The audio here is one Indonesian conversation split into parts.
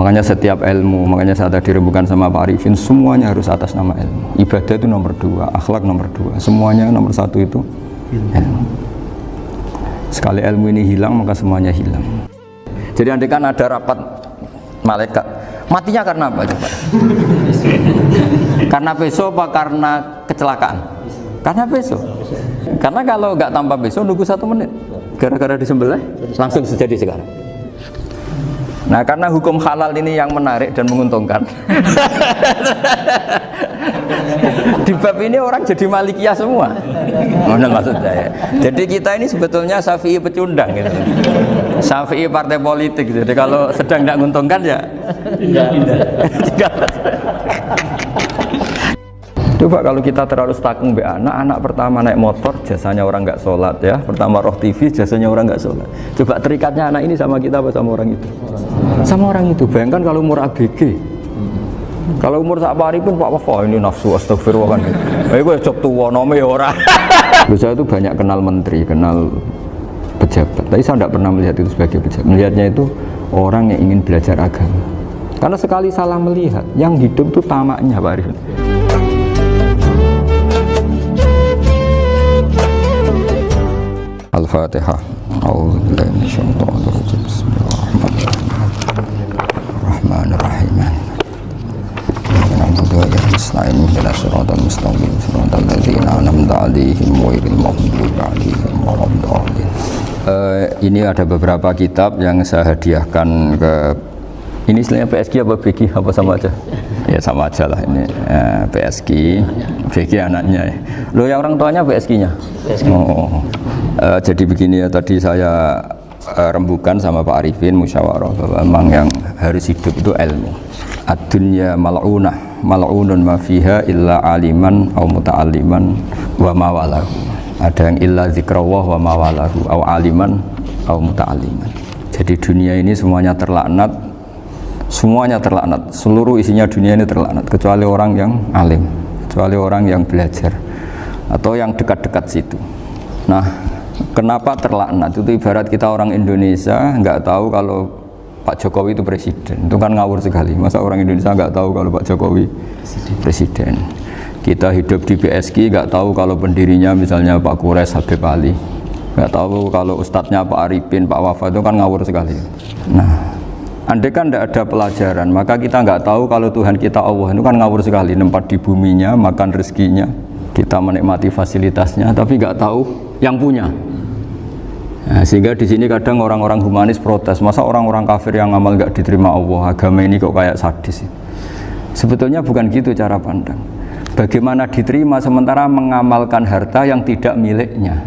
Makanya setiap ilmu, makanya saat tadi rembukan sama Pak Arifin, semuanya harus atas nama ilmu. Ibadah itu nomor 2, akhlak nomor 2, semuanya nomor 1 itu ilmu. Sekali ilmu ini hilang, maka semuanya hilang. Jadi andai kan ada rapat malaikat, matinya karena apa coba? Karena peso apa karena kecelakaan? Karena peso. Karena kalau nggak tanpa peso nunggu 1 menit, gara-gara disembelih langsung terjadi sekarang. Nah, karena hukum halal ini yang menarik dan menguntungkan. Di bab ini orang jadi Malikiyah semua. Mana maksud saya? Jadi kita ini sebetulnya Syafi'i pecundang gitu. Syafi'i partai politik. Jadi kalau sedang tidak menguntungkan ya coba kalau kita terlalu stakung be anak pertama naik motor jasanya orang nggak sholat ya, pertama roh TV jasanya orang nggak sholat. Coba terikatnya anak ini sama kita apa sama orang itu? Sama orang itu. Bayangkan kalau umur ABG, kalau umur sak pari pun Pak Wafa ini nafsu astagfirullah kan. Gue cok tua nome orang. Saya itu banyak kenal menteri, kenal pejabat, tapi saya tidak pernah melihat itu sebagai pejabat. Melihatnya itu orang yang ingin belajar agama. Karena sekali salah melihat, yang hidup itu tamaknya Pak Arifin. Al-Fatihah. A'udzubillahi minasyaitonir rajim. Bismillahirrahmanirrahim. Ini ada beberapa kitab yang saya hadiahkan ke ini istilahnya PSG apa BG apa sama aja? Ya sama aja lah ini PSG, BG anaknya. Loh yang orang tuanya PSG-nya? Oh. Jadi begini ya, tadi saya rembukan sama Pak Arifin musyawarah bahwa memang yang harus hidup itu ilmu. Ad-dunya mal'unah, mal'unun ma fiha illa aliman au muta'alliman wa mawalahu. Ada yang illa zikrawah wa mawalahu au aliman au muta'alliman. Jadi dunia ini semuanya terlaknat, seluruh isinya dunia ini terlaknat kecuali orang yang alim, kecuali orang yang belajar atau yang dekat-dekat situ. Nah, kenapa terlaknat? Itu ibarat kita orang Indonesia nggak tahu kalau Pak Jokowi itu presiden, itu kan ngawur sekali. Masa orang Indonesia nggak tahu kalau Pak Jokowi presiden? Kita hidup di PSG nggak tahu kalau pendirinya misalnya Pak Kures Habib Ali, nggak tahu kalau ustadznya Pak Arifin, Pak Wafa, itu kan ngawur sekali. Nah, andai kan tidak ada pelajaran, maka kita nggak tahu kalau Tuhan kita Allah, itu kan ngawur sekali. Nempat di buminya, makan rezekinya, kita menikmati fasilitasnya, tapi nggak tahu yang punya. Nah, sehingga di sini kadang orang-orang humanis protes, masa orang-orang kafir yang amal nggak diterima Allah, agama ini kok kayak sadis. Sebetulnya bukan gitu cara pandang. Bagaimana diterima sementara mengamalkan harta yang tidak miliknya?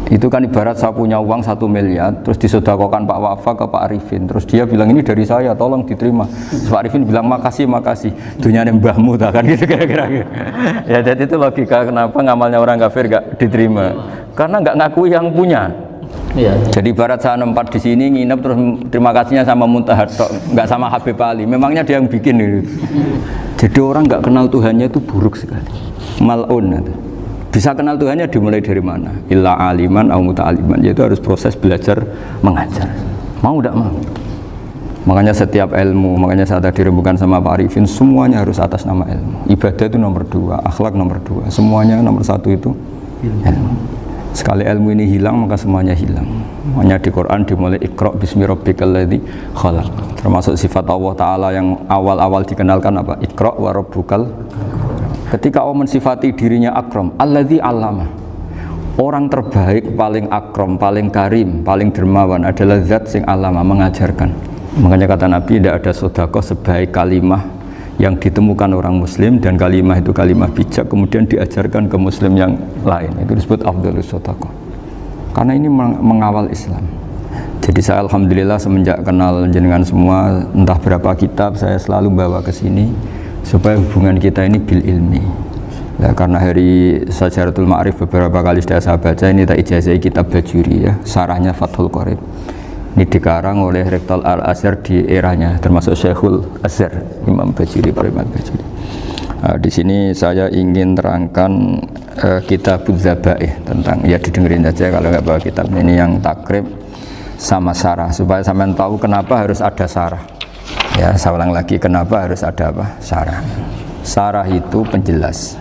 Itu kan ibarat saya punya uang 1 miliar, terus disedekahkan Pak Wafa ke Pak Arifin, terus dia bilang ini dari saya, tolong diterima. Terus Pak Arifin bilang makasih, dunia mbahmu tak kan gitu kira-kira. Ya jadi itu logika kenapa ngamalnya orang kafir gak diterima, karena nggak ngakui yang punya. Ya. Jadi ibarat saya nempat di sini nginep terus terima kasihnya sama Muntahat, nggak sama Habib Ali. Memangnya dia yang bikin itu. Jadi orang nggak kenal Tuhannya itu buruk sekali. Mal'un. Bisa kenal Tuhannya dimulai dari mana? Illa aliman au muta'aliman, yaitu harus proses belajar mengajar. Mau tidak mau. Makanya setiap ilmu, makanya saat tadi rembukan sama Pak Arifin, semuanya harus atas nama ilmu. Ibadah itu nomor 2, akhlak nomor 2, semuanya nomor 1 itu ilmu. Sekali ilmu ini hilang, maka semuanya hilang. Makanya di Quran dimulai Iqra bismi rabbikal ladzi khalaq. Termasuk sifat Allah Ta'ala yang awal-awal dikenalkan apa? Iqra wa rabbukal. Ketika Allah mensifati dirinya akram, alladzi allama. Orang terbaik, paling akram, paling karim, paling dermawan adalah zat sing allama, mengajarkan. Makanya kata Nabi, tidak ada sedekah sebaik kalimah yang ditemukan orang muslim, dan kalimah itu kalimah bijak kemudian diajarkan ke muslim yang lain, itu disebut afdhalus sedekah. Karena ini mengawal Islam. Jadi saya alhamdulillah semenjak kenal jenengan semua, entah berapa kitab saya selalu bawa ke sini supaya hubungan kita ini bil ilmi. Ya, karena hari Syajaratul Ma'arif beberapa kali sudah saya baca, ini tak ijazah kitab Bajuri ya, sarahnya Fathul Qorib. Ini dikarang oleh Rektor Al-Azhar di eranya, termasuk Syekhul Azhar, Imam Bajuri, Imam Bajuri. Di sini saya ingin terangkan Kitabuz Zabaih, tentang, ya didengerin saja kalau nggak bawa kitab ini, yang takrib sama syarah, supaya sampean tahu kenapa harus ada syarah. Ya, saya ulang lagi, kenapa harus ada apa? Syarah. Syarah itu penjelas.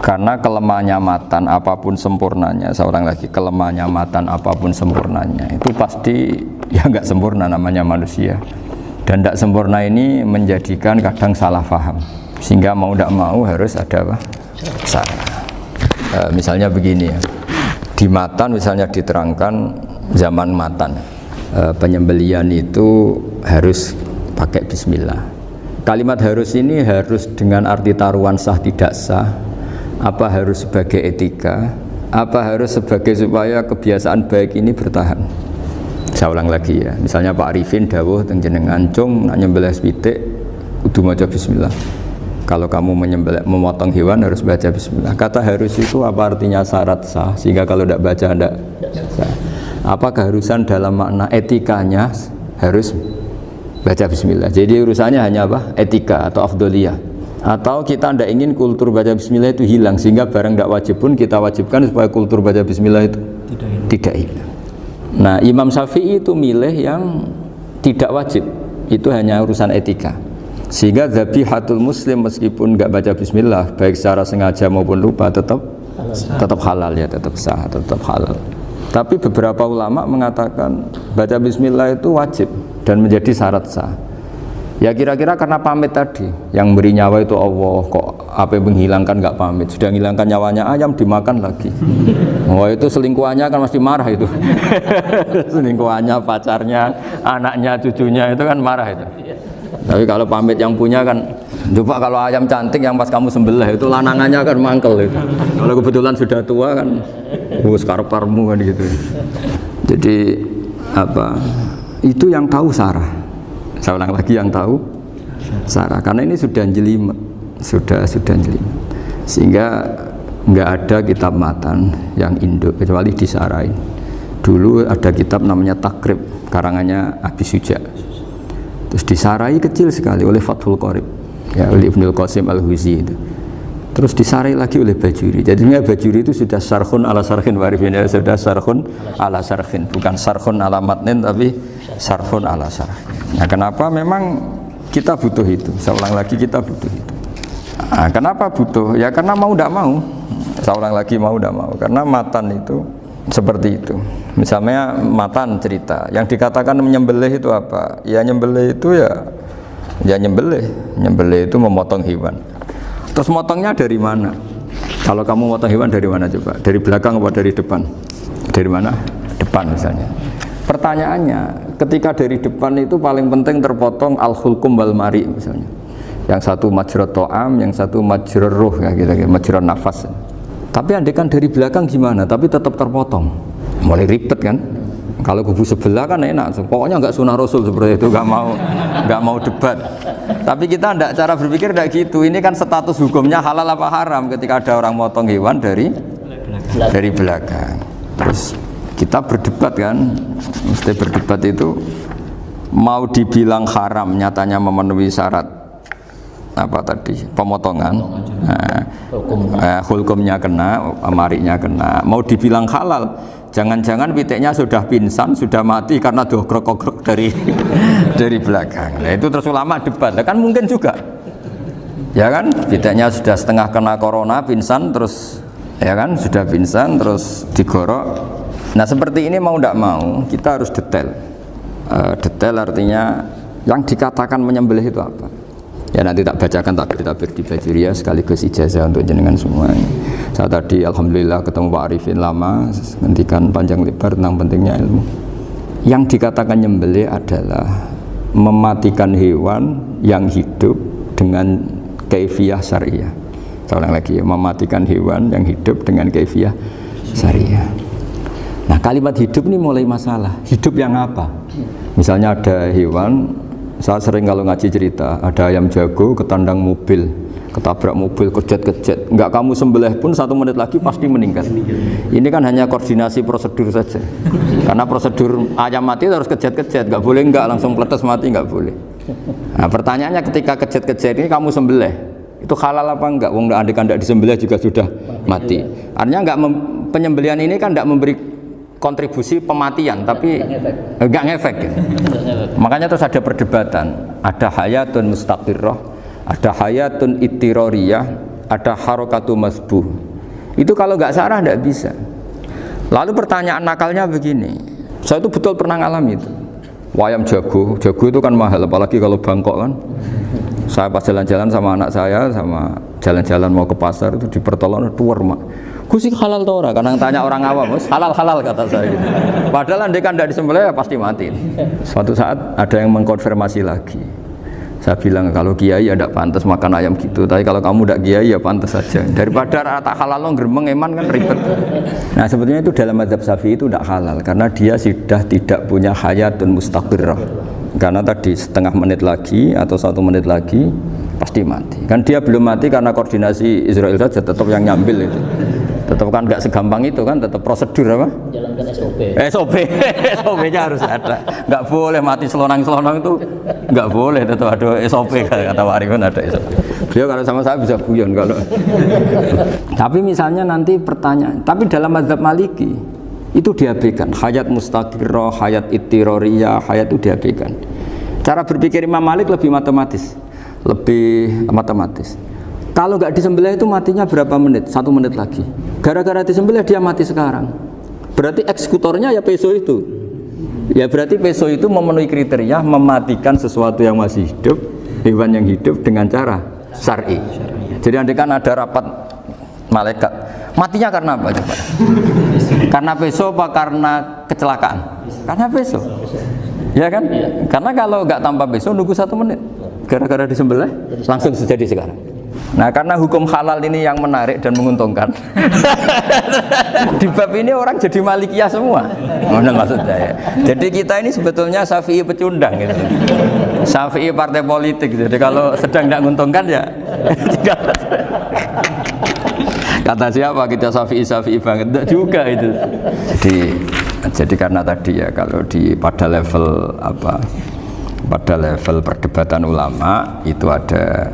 Karena kelemahnya matan apapun sempurnanya, saya ulang lagi, kelemahnya matan apapun sempurnanya itu pasti ya nggak sempurna, namanya manusia. Dan tidak sempurna ini menjadikan kadang salah paham, sehingga mau tidak mau harus ada apa? Syarah. Misalnya begini ya, di matan misalnya diterangkan zaman matan, penyembelian itu harus pakai bismillah. Kalimat harus ini harus dengan arti taruhan sah tidak sah, apa harus sebagai etika, apa harus sebagai supaya kebiasaan baik ini bertahan. Saya ulang lagi ya, misalnya Pak Arifin dawuh teng jenengan cung nak nyembelih pitik kudu maca bismillah. Kalau kamu memotong hewan harus baca bismillah. Kata harus itu apa artinya syarat sah, sehingga kalau tidak baca tidak sah. Apa keharusan dalam makna etikanya harus baca bismillah. Jadi urusannya hanya apa? Etika atau afdoliyah. Atau kita tidak ingin kultur baca bismillah itu hilang, sehingga barang tidak wajib pun kita wajibkan supaya kultur baca bismillah itu tidak hilang. Nah, Imam Syafi'i itu milih yang tidak wajib, itu hanya urusan etika. Sehingga zabihatul muslim meskipun nggak baca bismillah, baik secara sengaja maupun lupa, tetap halal ya, tetap sah, tetap halal. Tapi beberapa ulama mengatakan baca bismillah itu wajib dan menjadi syarat sah. Ya kira-kira karena pamit tadi, yang beri nyawa itu Allah, kok apa yang menghilangkan nggak pamit, sudah menghilangkan nyawanya ayam dimakan lagi. Oh itu selingkuhannya kan mesti marah itu. Selingkuhannya, pacarnya, anaknya, cucunya itu kan marah itu. Tapi kalau pamit yang punya kan, coba kalau ayam cantik yang pas kamu sembelih itu lanangannya kan mangkel itu. Kalau kebetulan sudah tua kan, sekarang-karmu kan gitu. Jadi apa? Itu yang tahu Sarah. Saya ulang lagi, yang tahu Sarah. Karena ini sudah jelimet, sudah jelimet. Sehingga nggak ada kitab matan yang induk kecuali disarain. Dulu ada kitab namanya Takrib, karangannya Abi Suja. Terus disarai kecil sekali oleh Fathul Qorib, ya, oleh Ibnul Qasim Al-Huzi itu. Terus disarai lagi oleh Bajuri. Jadinya Bajuri itu sudah sarhun ala sarhin warifin, ya, sudah sarhun ala sarhin, bukan sarhun ala matnin tapi sarhun ala sarhin. Nah, kenapa memang kita butuh itu? Saya ulang lagi, kita butuh itu. Nah, kenapa butuh? Ya karena mau tidak mau. Saya ulang lagi, mau tidak mau. Karena matan itu seperti itu. Misalnya matan cerita, yang dikatakan menyembelih itu apa? Ya nyembelih itu ya nyembelih itu memotong hewan. Terus motongnya dari mana? Kalau kamu motong hewan dari mana coba? Dari belakang atau dari depan? Dari mana? Depan misalnya. Pertanyaannya, ketika dari depan itu paling penting terpotong al-hulkum wal mari misalnya. Yang satu majrur to'am, yang satu majrur ruh, ya, gitu, majrur nafas. Tapi andaikan dari belakang gimana? Tapi tetap terpotong. Mulai ribet kan? Kalau kubu sebelah kan enak, pokoknya nggak sunnah Rasul seperti itu, nggak mau debat. Tapi kita tidak, cara berpikir tidak gitu. Ini kan status hukumnya halal apa haram ketika ada orang motong hewan dari belakang. Terus kita berdebat kan, mesti berdebat itu mau dibilang haram, nyatanya memenuhi syarat apa tadi, pemotongan, hulkumnya kena, marinya kena. Mau dibilang halal, jangan-jangan pitiknya sudah pingsan, sudah mati karena dogrok-ogrok dari belakang. Nah itu terus ulama debat, kan mungkin juga, ya kan, pitiknya sudah setengah kena corona, pingsan terus, ya kan, sudah pingsan terus digorok. Nah seperti ini mau tidak mau kita harus detail. Detail artinya yang dikatakan menyembelih itu apa? Ya nanti tak bacakan tabir di Bajuri ya, sekaligus ijazah untuk jenengan semua. Saya tadi alhamdulillah ketemu Pak Arifin lama, ngendikan panjang lebar tentang pentingnya ilmu. Yang dikatakan nyembelih adalah mematikan hewan yang hidup dengan kaifiyah syariah. Saya ulang lagi ya, mematikan hewan yang hidup dengan kaifiyah syariah. Nah kalimat hidup ini mulai masalah. Hidup yang apa? Misalnya ada hewan, saya sering kalau ngaji cerita, ada ayam jago ketandang mobil, ketabrak mobil, kejet-kejet, enggak kamu sembelih pun 1 menit lagi pasti meninggal. Ini kan hanya koordinasi prosedur saja. Karena prosedur ayam mati harus kejet-kejet, enggak boleh enggak langsung peletes mati, enggak boleh. Nah pertanyaannya, ketika kejet-kejet ini kamu sembelih, itu halal apa enggak? Wong andai kan enggak disembelih juga sudah mati. Artinya enggak, penyembelihan ini kan enggak memberi kontribusi pematian, tapi enggak ngefek gitu. Makanya terus ada perdebatan, ada hayatun mustaqirrah, ada hayatun ittirariyah, ada harokatu masbuh. Itu kalau nggak sarah nggak bisa. Lalu pertanyaan nakalnya begini, saya itu betul pernah ngalami itu. Wayam jago itu kan mahal, apalagi kalau Bangkok kan. Saya pas jalan-jalan sama anak saya, sama jalan-jalan mau ke pasar itu di pertolongan tuar mak. Gusti halal toh orang, kadang tanya orang awam, halal kata saya gitu. Padahal andai kan tidak disembelih ya pasti mati. Suatu saat ada yang mengkonfirmasi lagi. Saya bilang kalau kiai ya tidak pantas makan ayam gitu, tapi kalau kamu tidak kiai ya pantas saja. Daripada rata halal lo geremeng eman kan ribet. Nah sebetulnya itu dalam mazhab Syafi'i itu tidak halal karena dia sudah tidak punya hayatun mustaqirrah. Karena tadi setengah menit lagi atau 1 menit lagi pasti mati. Kan dia belum mati karena koordinasi Israel saja tetap yang nyambil itu. Tetap kan nggak segampang itu kan, tetap prosedur apa? Jalankan SOP. SOP-nya harus ada. Nggak boleh mati selonang-selonang itu, nggak boleh. Tetap ada SOP kata Pak Arifin ada SOP. Beliau kalau sama saya bisa guyon kalau. Tapi misalnya nanti pertanyaan, tapi dalam mazhab Maliki itu diabaikan. Hayat mustaqirrah, hayat ittirariyah, hayat itu diabaikan. Cara berpikir Imam Malik lebih matematis. Kalau nggak disembelih itu matinya berapa menit? 1 menit lagi. Gara-gara disembelih dia mati sekarang. Berarti eksekutornya ya peso itu. Ya berarti peso itu memenuhi kriteria mematikan sesuatu yang masih hidup, hewan yang hidup dengan cara syar'i. Jadi andai kan ada rapat malaikat, matinya karena apa coba? Karena peso apa karena kecelakaan? Karena peso. Ya kan? Karena kalau nggak tanpa peso nunggu 1 menit. Gara-gara disembelih langsung terjadi sekarang. Nah karena hukum halal ini yang menarik dan menguntungkan. Di bab ini orang jadi Malikiyah semua. Mana maksud saya? Jadi kita ini sebetulnya Syafi'i pecundang gitu. Syafi'i partai politik. Jadi kalau sedang tidak menguntungkan ya. Kata siapa kita Syafi'i banget? Tidak juga itu. Jadi karena tadi ya kalau pada level apa? Pada level perdebatan ulama itu ada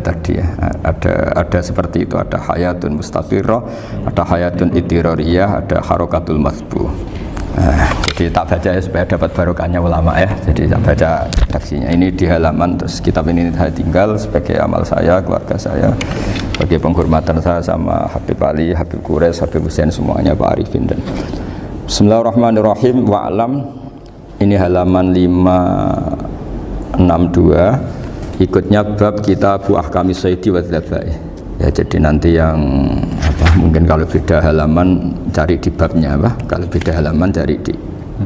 tadi ya, ada seperti itu, ada hayatun mustaqirrah, ada hayatun ittirariyah, ada harokatul masbuh. Jadi tak baca ya supaya dapat barokahnya ulama ya. Jadi tak baca redaksinya. Ini di halaman, terus kitab ini saya tinggal sebagai amal saya, keluarga saya, sebagai penghormatan saya sama Habib Ali, Habib Qures, Habib Hussein semuanya, Pak Arifin dan Bismillahirrahmanirrahim. Wa'lam. Ini halaman 562, ikutnya bab kitab ahkami sayyidi wa dzabai. Ya jadi nanti yang mungkin kalau beda halaman cari di babnya kalau beda halaman cari di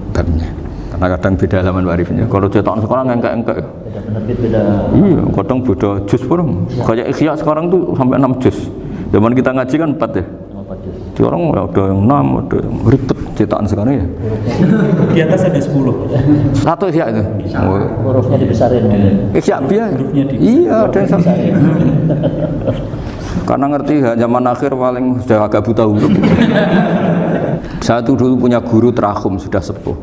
babnya. Karena kadang beda halaman warifnya. Kalau cetakan sekarang engkak-engkak. Beda penerbit, beda. Iya, kadang beda juz pun. Kayak Ikhya sekarang tuh sampai 6 juz. Zaman kita ngaji kan 4 ya. Sekarang ada yang 6, ada yang ribet cetakan sekarang ya. Di atas ada 10. Satu Ikhya itu. Hurufnya dibesarin. Ikhya biar. Iya, ada yang sama. Karena ngerti zaman akhir paling sudah agak buta huruf. Saya tuh dulu punya guru terakhum sudah sepuh.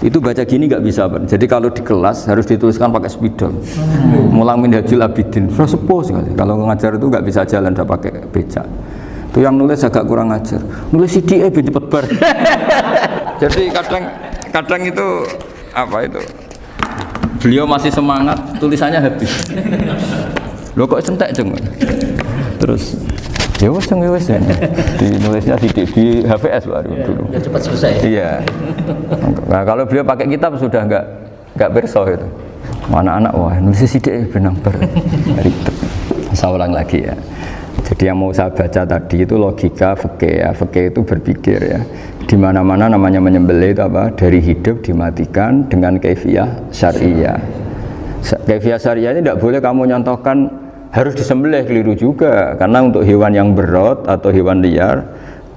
Itu baca gini nggak bisa, Pak. Jadi kalau di kelas harus dituliskan pakai spidol. Mulang Minhajul Abidin. Sudah sepuh sekali. Kalau ngajar itu nggak bisa jalan, udah pakai becak. Itu yang nulis agak kurang ajar. Nulis CDE ben cepet bar. Jadi kadang itu itu. Beliau masih semangat, tulisannya habis. Loh kok sentek jeng. Terus ya wes ya. Dinulisnya di HVS baru dulu. Ya cepat selesai. Iya. Nah, kalau beliau pakai kitab sudah enggak berso itu. Anak-anak wah nulis CDE benang bar. Ribet. Saya ulang lagi ya. Jadi yang mau saya baca tadi itu logika fikih ya. Fikih itu berpikir ya. Di mana-mana namanya menyembelih itu dari hidup dimatikan dengan kaifiyah syariah. Kaifiyah syariah ini tidak boleh kamu nyontohkan harus disembelih, keliru juga. Karena untuk hewan yang berot atau hewan liar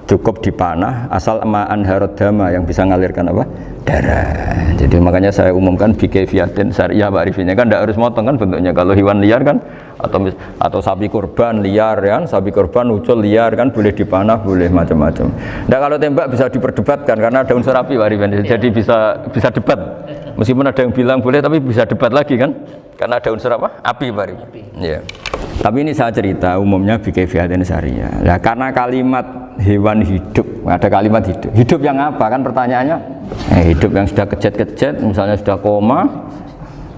cukup dipanah asal ma'an harodama yang bisa mengalirkan darah. Jadi makanya saya umumkan bikaifiyatin syariah Pak Arifinnya kan tidak harus motong kan bentuknya. Kalau hewan liar kan atau sapi kurban liar kan, sapi kurban ucul liar kan boleh dipanah, boleh macam-macam. Nah kalau tembak bisa diperdebatkan karena ada unsur api Pak Arifin. Jadi bisa debat. Meskipun ada yang bilang boleh tapi bisa debat lagi kan? Karena ada unsur api Pak Arifin. Iya. Tapi ini saya cerita umumnya bikaifiyatin syariah. Nah, karena kalimat hewan hidup, ada kalimat hidup. Hidup yang apa kan pertanyaannya? Hidup yang sudah kejet-kejet, misalnya sudah koma,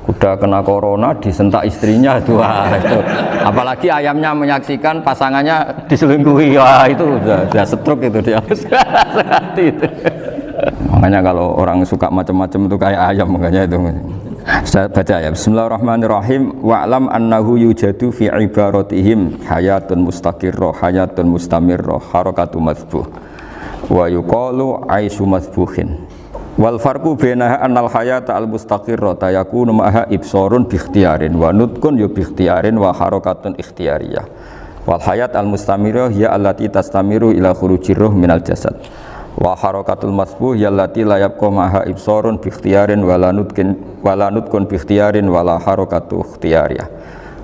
Kuda kena corona disentak istrinya itu, apalagi ayamnya menyaksikan pasangannya diselingkuhi, wah itu udah stroke itu dia. Itu. Makanya kalau orang suka macam-macam itu kayak ayam, makanya itu. Saya baca ya. Bismillahirrahmanirrahim. Wa'lam annahu yujadu fi ibaratihim hayatun mustaqirrah, hayatun mustamirrah, harakatu madhbuh. Wa yuqalu aisyu madhbuhin. Wal farqu bainaha annal hayata al mustaqirrata yakunu ma'aha ibsarun bi ikhtiyarin wa nutqun yu bi ikhtiyarin wa harakatun ikhtiyariyah. Wal hayat al mustamirrah hiya allati tastamiru ila khurujir ruh minal jasad. Wa harakatul masbuh hiya allati la yabqa ma'aha ibsarun bi ikhtiyarin wa la nutqun bi ikhtiyarin wa la harakatu ikhtiyariyah.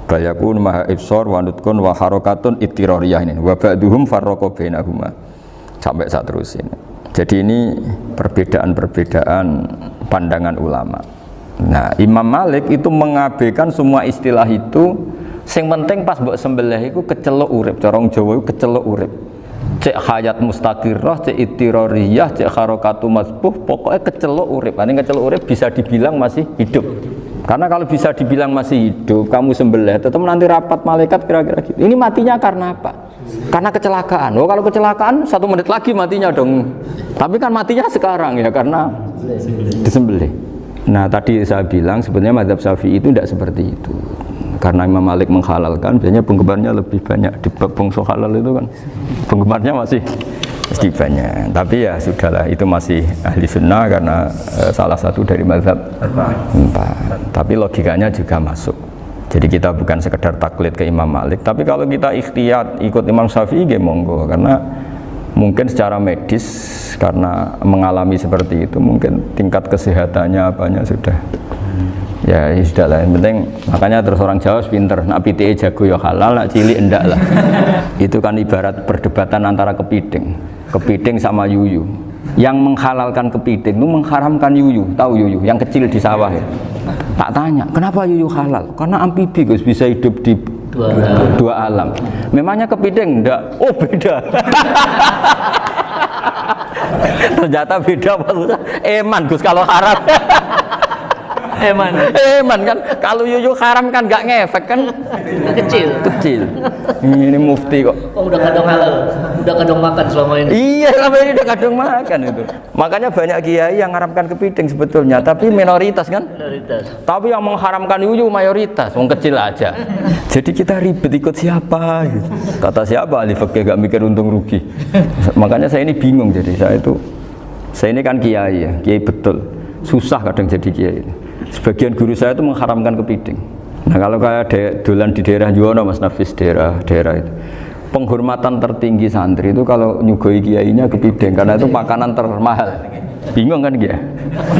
Bal yakunu ma'aha ibsar wa nutqun wa harakatun ittirariyah ini. Wa ba'duhum farraqa bainahuma. Sampai saat terus ini. Jadi ini perbedaan-perbedaan pandangan ulama. Nah, Imam Malik itu mengabaikan semua istilah itu. Sing penting pas mbok sembelih iku kecelok urip, cara Jawa iku kecelok urip. Cek hayat mustaqirrah, cek ittirariyah, cek harakatu masbuh, pokoknya kecelok urip. Ini kecelok urip bisa dibilang masih hidup. Karena kalau bisa dibilang masih hidup, kamu sembelih, tetap nanti rapat malaikat kira-kira gitu. Ini matinya karena apa? Karena kecelakaan. Oh, kalau kecelakaan 1 menit lagi matinya dong. Tapi kan matinya sekarang ya karena disembelih. Nah, tadi saya bilang sebenarnya mazhab Syafi'i itu tidak seperti itu. Karena Imam Malik menghalalkan, biasanya penggemarnya lebih banyak. Di bab bangsa halal itu kan penggemarnya masih banyak. Tapi ya sudahlah, itu masih ahli sunnah karena salah satu dari mazhab 4. Tapi logikanya juga masuk. Jadi kita bukan sekedar taklid ke Imam Malik, tapi kalau kita ikhtiyat ikut Imam Syafi'i, monggo. Karena mungkin secara medis, karena mengalami seperti itu, mungkin tingkat kesehatannya apanya sudah. Ya sudah lah, yang penting makanya terus orang Jawa pinter, nak PTE jago ya halal, nak cilik enggak lah. Itu kan ibarat perdebatan antara kepiting sama yuyu. Yang menghalalkan kepiting itu mengharamkan yuyu, tahu yuyu yang kecil di sawah ya. Tak tanya, kenapa yuyu halal? Karena amfibi Gus, bisa hidup di dua alam. Memangnya kepiting enggak? Oh beda. Ternyata beda maksudnya. Eman Gus kalau haram. Eman kan, kalau yuyu haram kan nggak ngefek kan, kecil. Ini mufti kok. Oh udah kadang halal, udah kadang makan selama ini. Iya selama ini udah kadang makan itu. Makanya banyak kiai yang mengharamkan kepiting sebetulnya, tapi minoritas kan. Tapi yang mengharamkan yuyu mayoritas, wong kecil aja. Jadi kita ribet ikut siapa? Gitu. Kata siapa ahli fikih gak mikir untung rugi. Makanya saya ini bingung, jadi saya ini kan kiai ya, kiai betul. Susah kadang jadi kiai. Sebagian guru saya itu mengharamkan kepiting. Nah kalau kayak dolan di daerah Juwono, Mas Nafis, daerah itu, penghormatan tertinggi santri itu kalau nyugoi kiainya kepiting, karena itu makanan termahal. Bingung kan dia?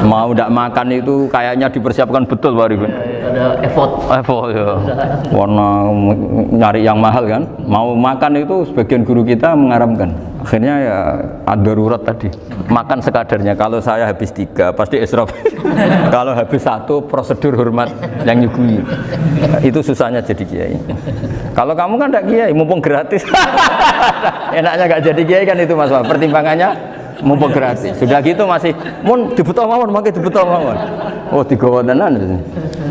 Mau tidak makan itu kayaknya dipersiapkan betul Pak Ribun. Ada effort ya. Warna nyari yang mahal kan. Mau makan itu sebagian guru kita mengharamkan. Akhirnya ya ada darurat tadi. Makan sekadarnya. Kalau saya habis 3 pasti israf. Kalau habis 1 prosedur hormat yang nyugui. Itu susahnya jadi kiai. Kalau kamu kan tidak kiai, mumpung gratis. Enaknya gak jadi kiai kan itu Mas. Pertimbangannya mumpung gratis. Sudah gitu masih mun dibutuh mawon, makai dibutuh mawon. Oh, digawa tenan.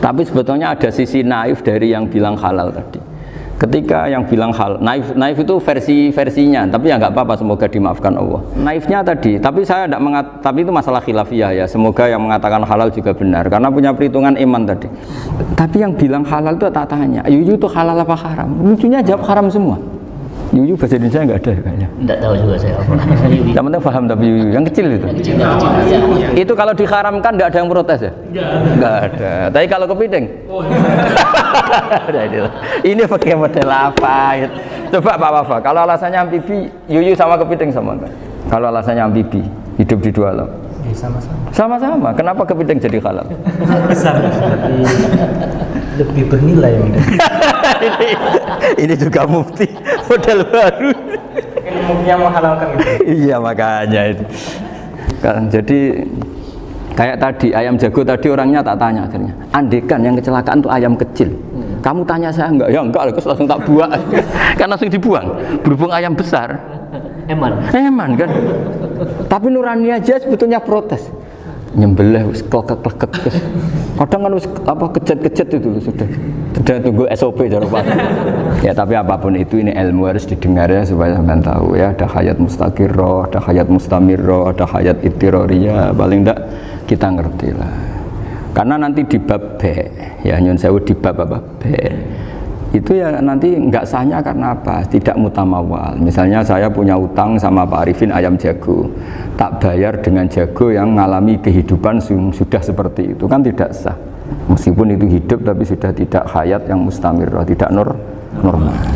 Tapi sebetulnya ada sisi naif dari yang bilang halal tadi. Ketika yang bilang halal, naif itu versinya, tapi ya nggak apa-apa, semoga dimaafkan Allah. Naifnya tadi, tapi saya tidak tapi itu masalah khilafiyah ya. Semoga yang mengatakan halal juga benar, karena punya perhitungan iman tadi. Tapi yang bilang halal itu tak tanya, yuyu itu halal apa haram? Lucunya jawab haram semua. Yuyu bahasa Indonesia nggak ada kayaknya. Nggak tahu juga saya apa. Yang penting paham tapi yuyu, yang kecil itu. Itu kalau diharamkan nggak ada yang protes ya? Nggak ada. Tapi kalau kepiting? Ini pakai model apa? Coba Pak Wafa, kalau alasannya amfibi, yuyu sama kepiting sama enggak? Kalau alasannya amfibi, hidup di 2 alam. Sama-sama. Kenapa kepiting jadi halal? Besar. Lebih bernilai. Ini juga mufti model baru. Muftinya menghalalkan gitu. Iya makanya itu. Kan jadi kayak tadi ayam jago tadi orangnya tak tanya akhirnya. Andekan yang kecelakaan itu ayam kecil. Kamu tanya saya enggak? Ya enggak, terus langsung tak buang. Kan langsung dibuang. Berhubung ayam besar. Eman kan. Tapi nurani aja sebetulnya protes. nyembelih wis klekek-klekek wis. Kadang kan wis apa kejet-kejet itu sudah tunggu SOP cara Pak. Ya tapi apapun itu ini ilmu harus didengar ya supaya sampean tahu ya, ada hayat mustaqirrah, ada hayat mustamirrah, ada hayat ittirariyah, paling enggak kita ngerti lah. Karena nanti di bab B ya nyun sewu di bab apa B itu ya nanti enggak sahnya karena apa? Tidak mutamawal. Misalnya saya punya utang sama Pak Arifin ayam jago, tak bayar dengan jago yang mengalami kehidupan sudah seperti itu kan tidak sah. Meskipun itu hidup tapi sudah tidak hayat yang mustamirrah, tidak normal.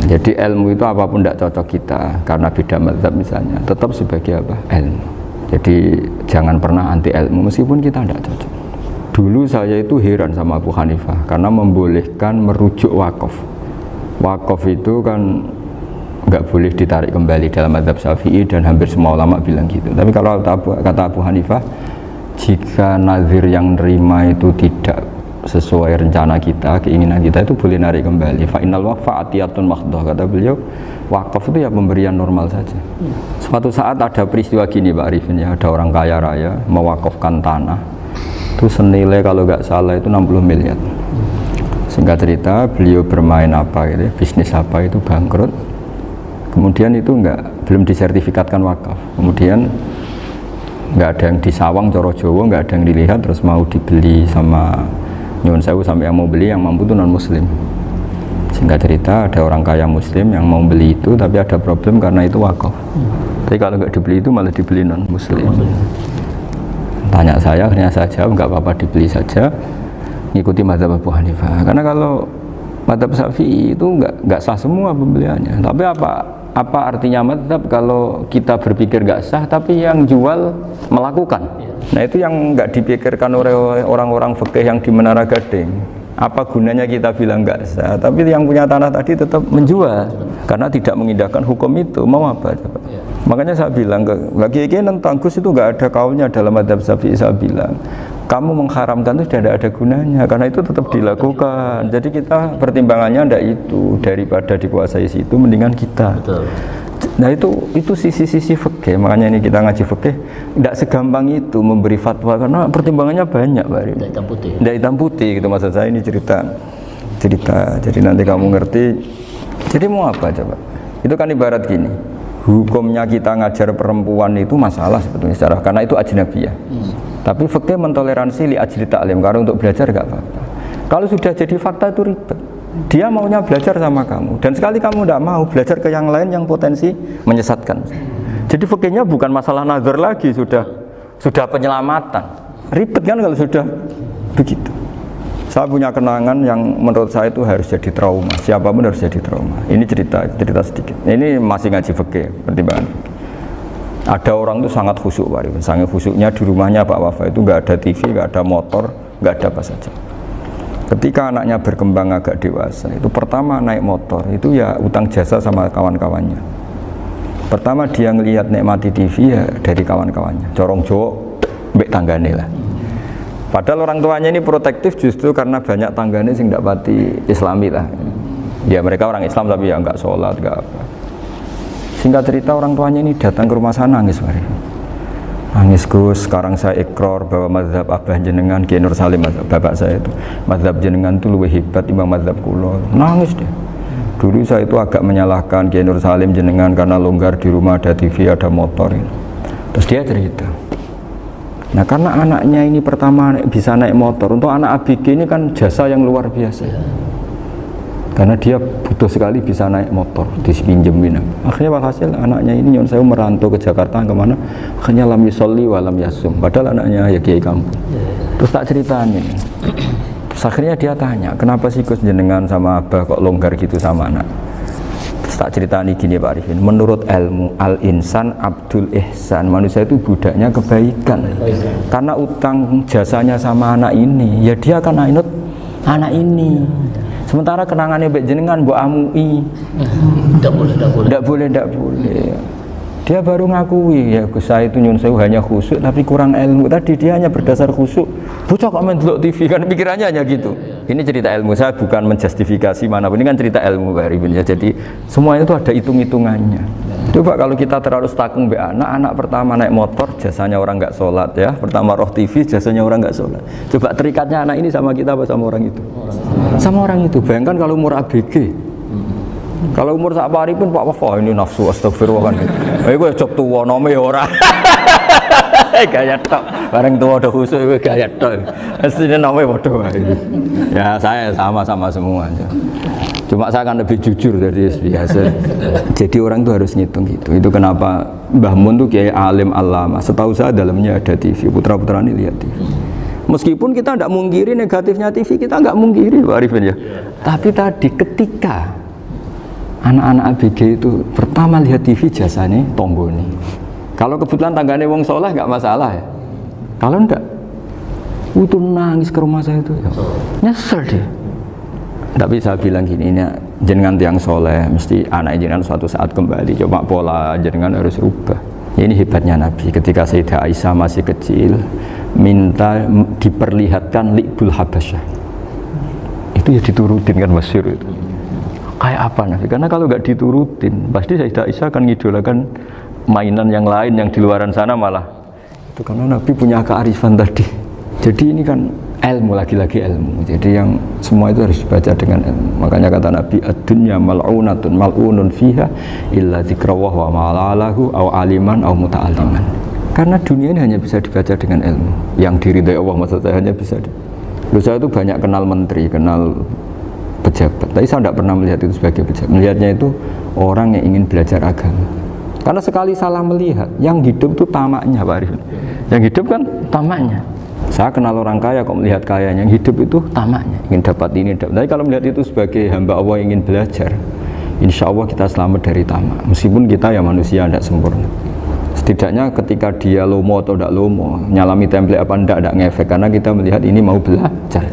Jadi ilmu itu apapun tidak cocok kita karena beda mazhab misalnya, tetap sebagai apa? Ilmu. Jadi jangan pernah anti ilmu meskipun kita tidak cocok. Dulu saya itu heran sama Abu Hanifah karena membolehkan merujuk wakaf. Wakaf itu kan nggak boleh ditarik kembali dalam mazhab Syafi'i dan hampir semua ulama bilang gitu. Tapi kalau kata Abu Hanifah, jika nazir yang nerima itu tidak sesuai rencana kita, keinginan kita, itu boleh narik kembali. Fa innal waqfa atiyatun mahdhah, kata beliau. Wakaf itu ya pemberian normal saja. Suatu saat ada peristiwa gini Pak Arifin ya, ada orang kaya raya mewakafkan tanah. Itu senilai kalau nggak salah itu 60 miliar. Singkat cerita beliau bermain apa gitu, bisnis apa itu bangkrut. Kemudian itu belum disertifikatkan wakaf. Kemudian nggak ada yang disawang coro Jawa, nggak ada yang dilihat, terus mau dibeli sama nyuwun sewu sampai yang mau beli yang mampu itu non muslim. Singkat cerita ada orang kaya muslim yang mau beli itu tapi ada problem karena itu wakaf. Tapi kalau nggak dibeli itu malah dibeli non muslim. Tanya saya, akhirnya saya jawab nggak apa-apa dibeli saja, ngikuti mazhab Abu Hanifah. Karena kalau mazhab Syafi'i itu nggak sah semua pembeliannya. Tapi apa artinya mazhab kalau kita berpikir nggak sah tapi yang jual melakukan? Nah itu yang nggak dipikirkan oleh orang-orang fikih yang di Menara Gading. Apa gunanya kita bilang nggak sah? Tapi yang punya tanah tadi tetap menjual karena tidak mengindahkan hukum itu. Mau apa coba? Makanya saya bilang bagi tentang Gus itu nggak ada kaulnya dalam mazhab Syafi'i. Saya bilang kamu mengharamkan itu tidak ada gunanya karena itu tetap dilakukan. Jadi kita pertimbangannya ndak itu, daripada dikuasai situ mendingan kita. Betul. Nah itu sisi-sisi fikih. Makanya ini kita ngaji fikih ndak segampang itu memberi fatwa karena pertimbangannya banyak Pak. Ndak hitam putih. Ndak hitam putih gitu maksud saya, ini cerita. Jadi nanti kamu ngerti. Jadi mau apa coba? Itu kan ibarat gini. Hukumnya kita ngajar perempuan itu masalah sebetulnya secara karena itu ajnabiyah. Tapi fikih mentoleransi li ajli ta'lim karena untuk belajar enggak apa-apa. Kalau sudah jadi fakta itu ribet. Dia maunya belajar sama kamu dan sekali kamu tidak mau belajar ke yang lain yang potensi menyesatkan. Jadi fikihnya bukan masalah nazar lagi, sudah penyelamatan. Ribet kan kalau sudah begitu. Saya punya kenangan yang menurut saya itu harus jadi trauma. Siapapun harus jadi trauma. Ini cerita sedikit. Ini masih ngaji fikih, pertimbangan. Ada orang itu sangat khusyuk Pak Arifin. Sangat khusyuknya di rumahnya Pak Wafa itu nggak ada TV, nggak ada motor, nggak ada apa saja. Ketika anaknya berkembang agak dewasa, itu pertama naik motor itu ya utang jasa sama kawan-kawannya. Pertama dia ngelihat nikmati TV ya dari kawan-kawannya. Corong Jawa, mbek tanggane lah. Padahal orang tuanya ini protektif justru karena banyak tangganya sing ndak pati Islami lah. Ya mereka orang Islam tapi ya enggak sholat, enggak apa. Singkat cerita orang tuanya ini datang ke rumah saya nangis Pak. Nangis Gus, sekarang saya ikrar bahwa mazhab Abah jenengan Kiai Nur Salim, mazhab bapak saya itu, mazhab jenengan itu lebih hebat timbang mazhab kula. Nangis dia. Dulu saya itu agak menyalahkan Kiai Nur Salim jenengan karena longgar di rumah ada TV, ada motor. Terus dia cerita. Nah karena anaknya ini pertama bisa naik motor, untuk anak ABG ini kan jasa yang luar biasa. Karena dia butuh sekali bisa naik motor, dipinjemin. Akhirnya walhasil anaknya ini nyuwun sewu merantau ke Jakarta kemana? Akhirnya lam yusolli wa lam yasum. Padahal anaknya ya kiai kampung. Terus tak ceritain. Terus akhirnya dia tanya, kenapa sih Gus jenengan sama Abah kok longgar gitu sama anak? Terus tak ceritain gini Pak Arifin. Menurut ilmu al-insan abdul ihsan, manusia itu budaknya kebaikan. Karena utang jasanya sama anak ini, ya dia akan ainut anak ini. Sementara kenangannya mbek jenengan mbok amui. Enggak boleh. Dia baru ngakui ya Gus saya itu nyun sewu hanya khusyuk tapi kurang ilmu. Tadi dia hanya berdasar khusyuk. Bocah kok main delok TV kan pikirannya hanya gitu. Ini cerita ilmu, saya bukan menjustifikasi manapun. Ini kan cerita ilmu Pak Arifin ya. Jadi semuanya itu ada hitung-hitungannya. Coba kalau kita terlalu stakung be anak pertama naik motor jasanya orang nggak sholat ya, pertama roh TV jasanya orang nggak sholat. Coba terikatnya anak ini sama kita apa sama orang itu? Sama orang itu. Bayangkan kalau umur ABG, kalau umur sak pari pun Pak Wafa ini nafsu astagfirullah kan. Gue cok tua nome ora. Gaya tok, bareng tua udah khusus gue gaya tok. Aslinya nome bodoh. Ya saya sama semua. Cuma saya akan lebih jujur dari biasa. Jadi orang itu harus ngitung gitu. Itu kenapa Mbah Mun tuh kiai alim alama. Setahu saya dalamnya ada TV. Putra-putra ini lihat TV. Meskipun kita tidak mungkiri negatifnya TV, kita nggak mungkiri Pak Arifin ya. Tapi tadi ketika anak-anak ABG itu pertama lihat TV jasanya Tonggoni. Kalau kebetulan tanggane wong soleh nggak masalah ya. Kalau enggak, itu nangis ke rumah saya itu. Ya. Nyesel dia. Tapi saya bilang gini, ini jenengan tiang soleh, mesti anak jenengan suatu saat kembali. Coba pola jenengan harus rubah. Ini hebatnya Nabi. Ketika Sayyidah Aisyah masih kecil, minta diperlihatkan Li'bul Habasyah. Itu ya diturutin kan masyhur itu. Kayak apa Nabi? Karena kalau nggak diturutin, pasti Sayyidah Aisyah akan ngidolakan mainan yang lain yang di luaran sana malah. Itu karena Nabi punya kearifan tadi. Jadi ini kan ilmu, lagi-lagi ilmu. Jadi yang semua itu harus dibaca dengan ilmu. Makanya kata Nabi, ad-dunya mal'unatun mal'unun fiha illa dzikrawah wa ma'alahu aw aliman aw muta'alliman. Karena dunia ini hanya bisa dibaca dengan ilmu. Yang diridai Allah maksud saya hanya bisa. Saya itu banyak kenal menteri, kenal pejabat. Tapi saya tidak pernah melihat itu sebagai pejabat. Melihatnya itu orang yang ingin belajar agama. Karena sekali salah melihat, yang hidup itu tamaknya Pak Arifin. Yang hidup kan tamaknya. Saya kenal orang kaya kok melihat kayanya, yang hidup itu tamaknya, ingin dapat ini, dapat. Tapi kalau melihat itu sebagai hamba Allah yang ingin belajar, insya Allah kita selamat dari tamak. Meskipun kita ya manusia tidak sempurna. Setidaknya ketika dia lomo atau tidak lomo, nyalami template apa tidak ngefek, karena kita melihat ini mau belajar.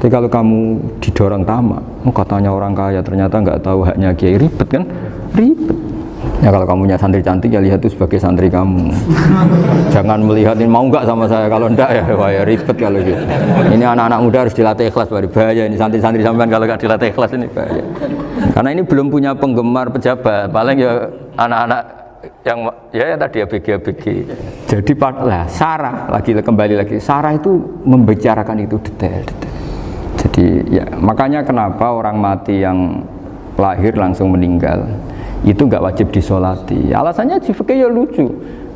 Tapi kalau kamu didorong tamak, katanya orang kaya ternyata nggak tahu haknya kiai, ribet kan? Ribet. Ya kalau kamu punya santri cantik ya lihat itu sebagai santri kamu. Jangan melihat ini mau nggak sama saya, kalau enggak ya wah ya ribet kalau gitu. Ini anak-anak muda harus dilatih ikhlas, bahaya ini santri-santri sampean kalau nggak dilatih ikhlas ini bahaya. Karena ini belum punya penggemar pejabat, paling ya anak-anak yang ya tadi ABG. Jadi lah Sarah kembali lagi Sarah itu membicarakan itu detail. Jadi ya makanya kenapa orang mati yang lahir langsung meninggal itu nggak wajib disolati. Alasannya di fikih ya lucu,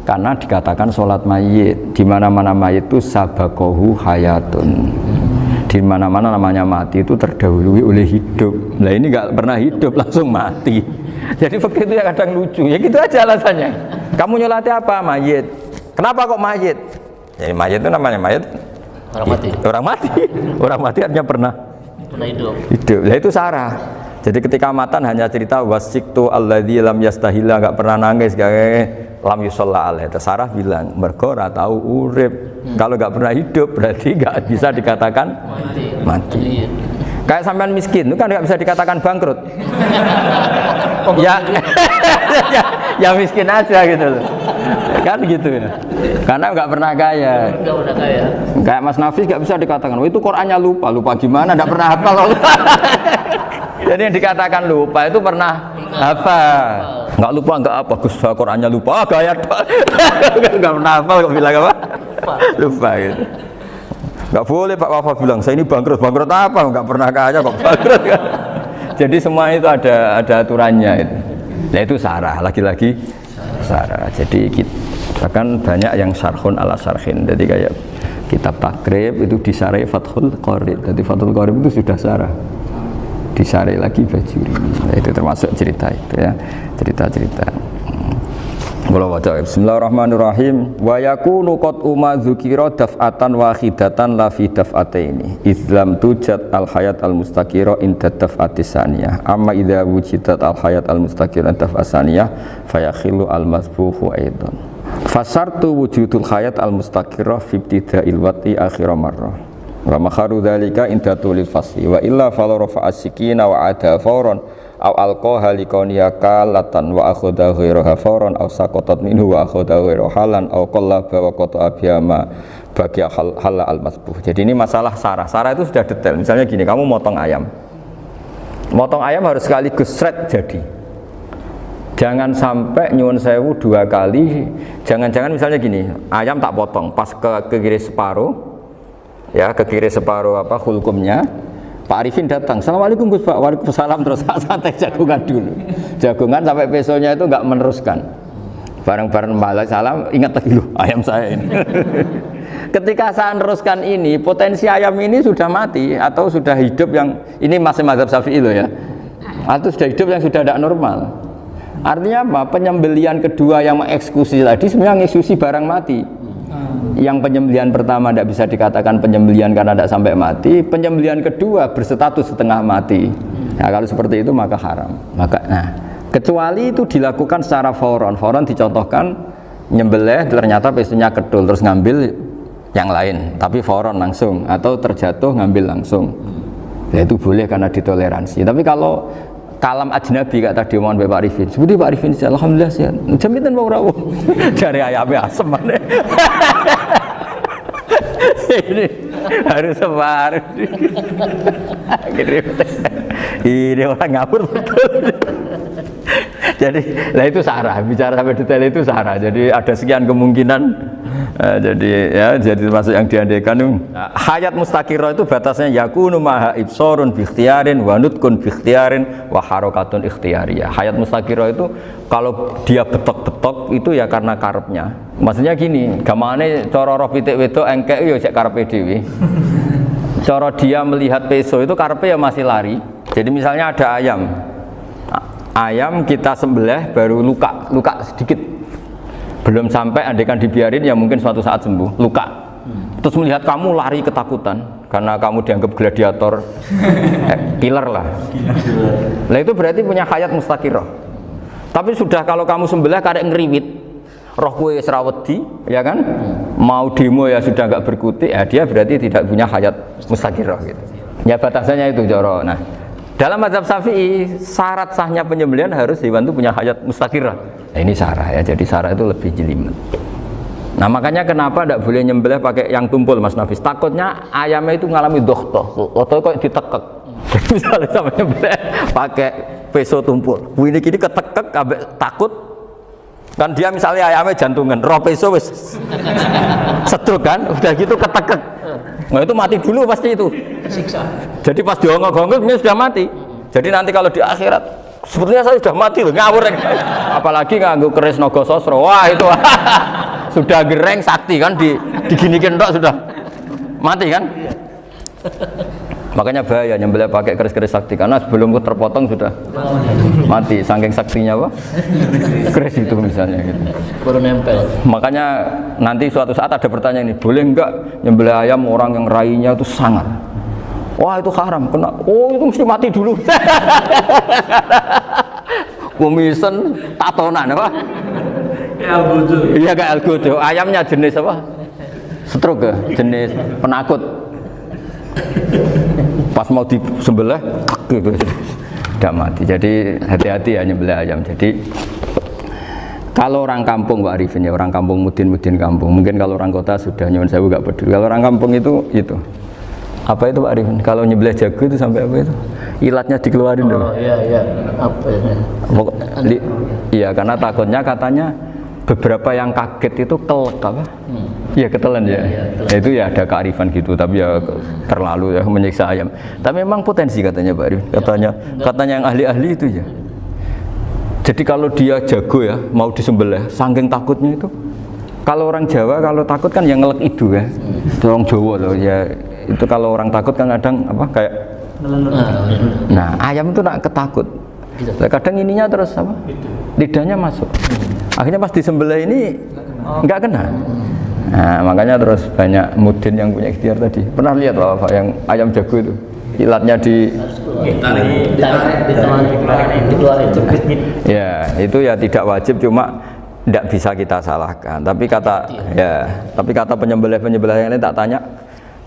karena dikatakan sholat mayit di mana-mana mayit itu sabakohu hayatun. Di mana-mana namanya mati itu terdahului oleh hidup. Nah ini nggak pernah hidup langsung mati. Jadi fikih itu ya kadang lucu. Ya gitu aja alasannya. Kamu nyolati apa? Mayit. Kenapa kok mayit? Ya mayit itu namanya mayit. Orang mati. Orang mati. Orang mati artinya pernah hidup. Nah itu sarah. Jadi ketika matan hanya cerita wasiktu alladzi lam yastahila, nggak pernah nangis, lam yusalla alaih. Sarah bilang mergo ora tahu urip. Kalau nggak pernah hidup berarti nggak bisa dikatakan mati. Kayak sampean miskin itu kan nggak bisa dikatakan bangkrut. ya miskin aja gitu loh. Kan gitu ya. Karena nggak pernah kaya. Kayak Mas Nafis nggak bisa dikatakan, oh itu Qur'annya lupa gimana? Nggak pernah hafal. Jadi yang dikatakan lupa itu pernah hafal. Nggak lupa nggak apa, Gus Qur'annya lupa, gaya nggak pernah hafal kok bilang apa? Lupa gitu. Nggak boleh Pak Wafa bilang saya ini bangkrut apa? Nggak pernah kaya kok bangkrut. Jadi semua itu ada aturannya itu. Nah itu sarah, lagi-lagi sarah. Jadi bahkan banyak yang syarhun ala syarhin. Jadi kayak kitab takrib itu disarai Fathul Qorib. Jadi Fathul Qorib itu sudah sarah. Disarai lagi Bajuri. Itu termasuk cerita itu ya, cerita-cerita. Kalau baca Bismillahirrahmanirrahim. Wa yakunu qad umma dzukira daf'atan wahidatan la fi daf'ataini. Islam tujad al hayat al mustaqira inda daf'atis saniyah. Amma idza wujidat al hayat al mustaqira daf'as saniyah fayakhilu al masbuhu aidan. Fasartu wujudul hayat al mustaqira fi ibtida'il wati akhir marrah. Wa makharu dzalika inda tulil fasli wa illa fala rafa'a sikina wa ada fawran aw alqaha liqawniya kalatan wa akhadha ghairaha fawran aw saqatat minhu wa akhadha ghairaha halan aw qallaba wa qata'a biyama bagi hal al masbuh. Jadi ini masalah sarah. Sarah itu sudah detail. Misalnya gini, kamu motong ayam harus sekaligus sret jadi. Jangan sampai nyuwun sewu 2 kali. Jangan-jangan misalnya gini, ayam tak potong, pas ke kiri separuh, ya ke kiri separuh apa hulkumnya. Pak Arifin datang, Assalamualaikum Gus Pak, Waalaikumsalam, terus santai jagungan dulu. Jagungan sampai pesonya itu nggak meneruskan. Bareng-bareng balik salam, ingat lagi loh ayam saya ini. Ketika saya meneruskan ini, potensi ayam ini sudah mati atau sudah hidup yang ini masih mazhab Syafi'i loh ya. Atau sudah hidup yang sudah tidak normal. Artinya apa? Penyembelian kedua yang mengeksekusi tadi sebenarnya mengeksekusi barang mati. Yang penyembelian pertama tidak bisa dikatakan penyembelian karena tidak sampai mati. Penyembelian kedua berstatus setengah mati. Nah, kalau seperti itu maka haram. Kecuali itu dilakukan secara fauron. Fauron dicontohkan nyembelih ternyata pesunya kedul terus ngambil yang lain, tapi fauron langsung atau terjatuh ngambil langsung. Ya itu boleh karena ditoleransi. Tapi kalau kalam ajnabi kata tadi mohon Pak Arifin. Seperti Pak Arifin, alhamdulillah sehat. Jaminan mau rawuh. Dari ayamnya asem mana? Ini harus sebar. Ini orang ngawur betul. Jadi, lah itu sarah. Bicara sampai detail itu sarah. Jadi ada sekian kemungkinan. Jadi termasuk yang diandaikan. Hayat mustaqirah itu batasnya yakunu maha ibsorun biikhtiarin wa nutkun biikhtiarin wa harokatun ikhtiyariyah. Hayat mustaqirah itu kalau dia betok-betok itu ya karena karepnya. Maksudnya gini, gamane cara roh pitik wedok engkek ya cek karepe dhewe. Cara dia melihat peso itu karepe ya masih lari. Jadi misalnya ada ayam kita sembelih baru luka sedikit, belum sampai andaikan dibiarin ya mungkin suatu saat sembuh, luka. Terus melihat kamu lari ketakutan karena kamu dianggap gladiator, killer lah. Lah itu berarti punya hayat mustaqirah. Tapi sudah kalau kamu sembelih karek ngeriwit, roh kue serawedi, ya kan? Mau demo ya sudah nggak berkutik, ya dia berarti tidak punya hayat mustaqirah gitu. Ya batasannya itu Joro. Nah, dalam mazhab Syafi'i syarat sahnya penyembelihan harus hewan itu punya hayat mustaqirah. Nah, ini sarah ya, jadi sarah itu lebih jelimet. Nah makanya kenapa tidak boleh nyembelih pakai yang tumpul Mas Nafis? Takutnya ayamnya itu ngalami dohtoh atau kok ditekek. Misalnya sama nyembelih pakai peso tumpul, ini kini ketekek, takut kan dia misalnya ayamnya jantungan, roh peso wis setruk kan, udah gitu ketekek. Nah itu mati dulu pasti itu. Siksa. Jadi pas diongok-ongok ini sudah mati. Jadi nanti kalau di akhirat sebetulnya saya sudah mati loh, ngawur. Apalagi nganggo keris naga sosro. Wah itu sudah gereng sakti kan diginikin tok sudah mati kan. Makanya bahaya nyembelih pakai keris-keris sakti karena sebelum terpotong sudah mati saking saktinya apa? Keris itu misalnya gitu. Baru nempel. Makanya nanti suatu saat ada pertanyaan ini, boleh enggak nyembelih ayam orang yang rainya itu sangar? Wah itu haram, kena. Oh itu mesti mati dulu. Komisen tatonan apa? Ya bodoh. Iya kayak algojo. Ayamnya jenis apa? Stroke ya? Jenis penakut. Pas mau disembelih gitu tidak mati. Jadi hati-hati ya nyembelih ayam. Jadi kalau orang kampung Pak Arifin ya, orang kampung mudin kampung. Mungkin kalau orang kota sudah nyuwun sewu gak peduli. Kalau orang kampung itu apa itu Pak Arifin? Kalau nyembelih jago itu sampai apa itu? Ilatnya dikeluarin dong. Oh iya. Apa ini? Iya karena takutnya katanya beberapa yang kaget itu kelek apa? Iya ketelan ya. Itu ya ada kearifan gitu, tapi ya terlalu ya menyiksa ayam. Tapi memang potensi katanya Pak Arifin. Katanya yang ahli-ahli itu ya. Jadi kalau dia jago ya mau disembelih, saking takutnya itu. Kalau orang Jawa kalau takut kan yang ngelek idu ya. Orang Jawa loh ya. Itu kalau orang takut kan kadang apa kayak. Nah ayam itu nak ketakut. Kadang ininya terus apa? Lidahnya masuk. Akhirnya pas disembelih ini nggak kena. Nah, makanya terus banyak mudin yang punya ikhtiar tadi. Pernah lihat Bapak yang ayam jago itu? Ilatnya ditarik. Ya, itu ya tidak wajib, cuma tidak bisa kita salahkan. Tapi kata penyembelih yang lain tak tanya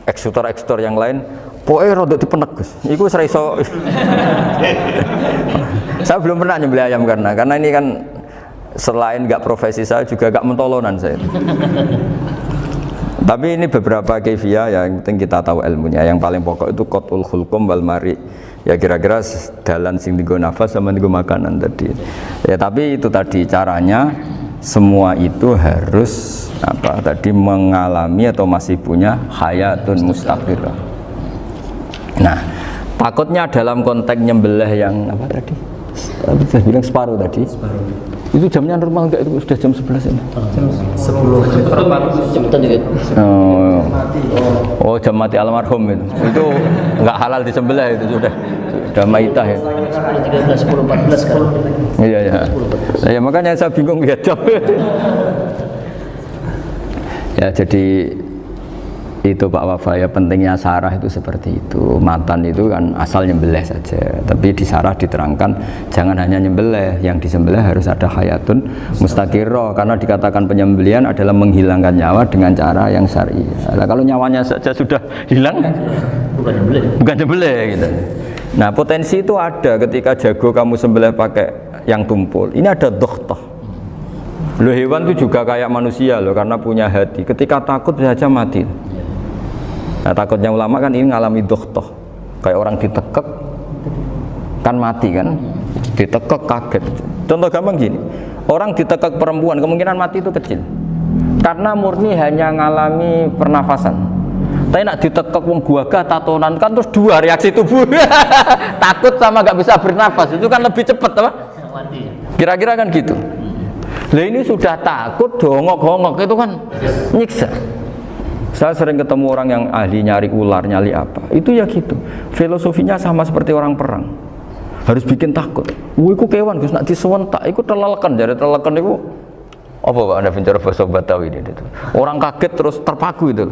eksekutor yang lain, pokoknya rodok dipenek Gus. Iku seraiso. Saya belum pernah nyembelih ayam karena ini kan selain nggak profesi saya juga nggak mentolonan saya. Tapi ini beberapa kefiah yang penting kita tahu ilmunya. Yang paling pokok itu qatul khulqum wal mari Ya kira-kira dalan sing dienggo nafas sama dienggo makanan tadi. Ya tapi itu tadi caranya semua itu harus apa tadi mengalami atau masih punya hayatun mustaqirah. Nah, takutnya dalam konteks nyembelih yang apa tadi? Saya bilang separuh tadi. Separuh. Itu jamnya normal enggak, itu sudah jam 11 ini? Jam 10. Cepetan dikit. Oh, jam mati almarhum itu. Itu enggak halal disembelih itu sudah maitah ya. 10, 13, 10, 14 kan. Iya ya. Ya makanya saya bingung lihat jam. Ya jadi itu Pak Wafa ya, pentingnya sarah itu seperti itu. Matan itu kan asal nyembelih saja, tapi di sarah diterangkan jangan hanya nyembelih, yang disembelih harus ada hayatun mustaqirah, karena dikatakan penyembelihan adalah menghilangkan nyawa dengan cara yang syar'i. Nah, kalau nyawanya saja sudah hilang bukan nyembelih gitu. Nah, potensi itu ada ketika jago kamu sembelih pakai yang tumpul. Ini ada doktoh. Loh, hewan itu juga kayak manusia loh, karena punya hati. Ketika takut saja mati. Nah, takutnya ulama kan ini ngalami dohtoh, kayak orang ditekek kan mati kan, ditekek kaget. Contoh gampang gini, orang ditekek perempuan kemungkinan mati itu kecil, karena murni hanya ngalami pernafasan. Tapi nak ditekek wong gagah tatonan kan terus dua reaksi tubuh, takut sama gak bisa bernafas, itu kan lebih cepat apa? Kira-kira kan gitu. Lah ini sudah takut, dongok-dongok itu kan nyiksa. Saya sering ketemu orang yang ahli nyari ular, nyari apa. Itu ya gitu. Filosofinya sama seperti orang perang. Harus bikin takut. Iku kewan Gus nak disewentak, iku telelekan. Jadi telelekan itu apa Pak Anda bicara bahasa Batawi ini itu. Orang kaget terus terpaku itu.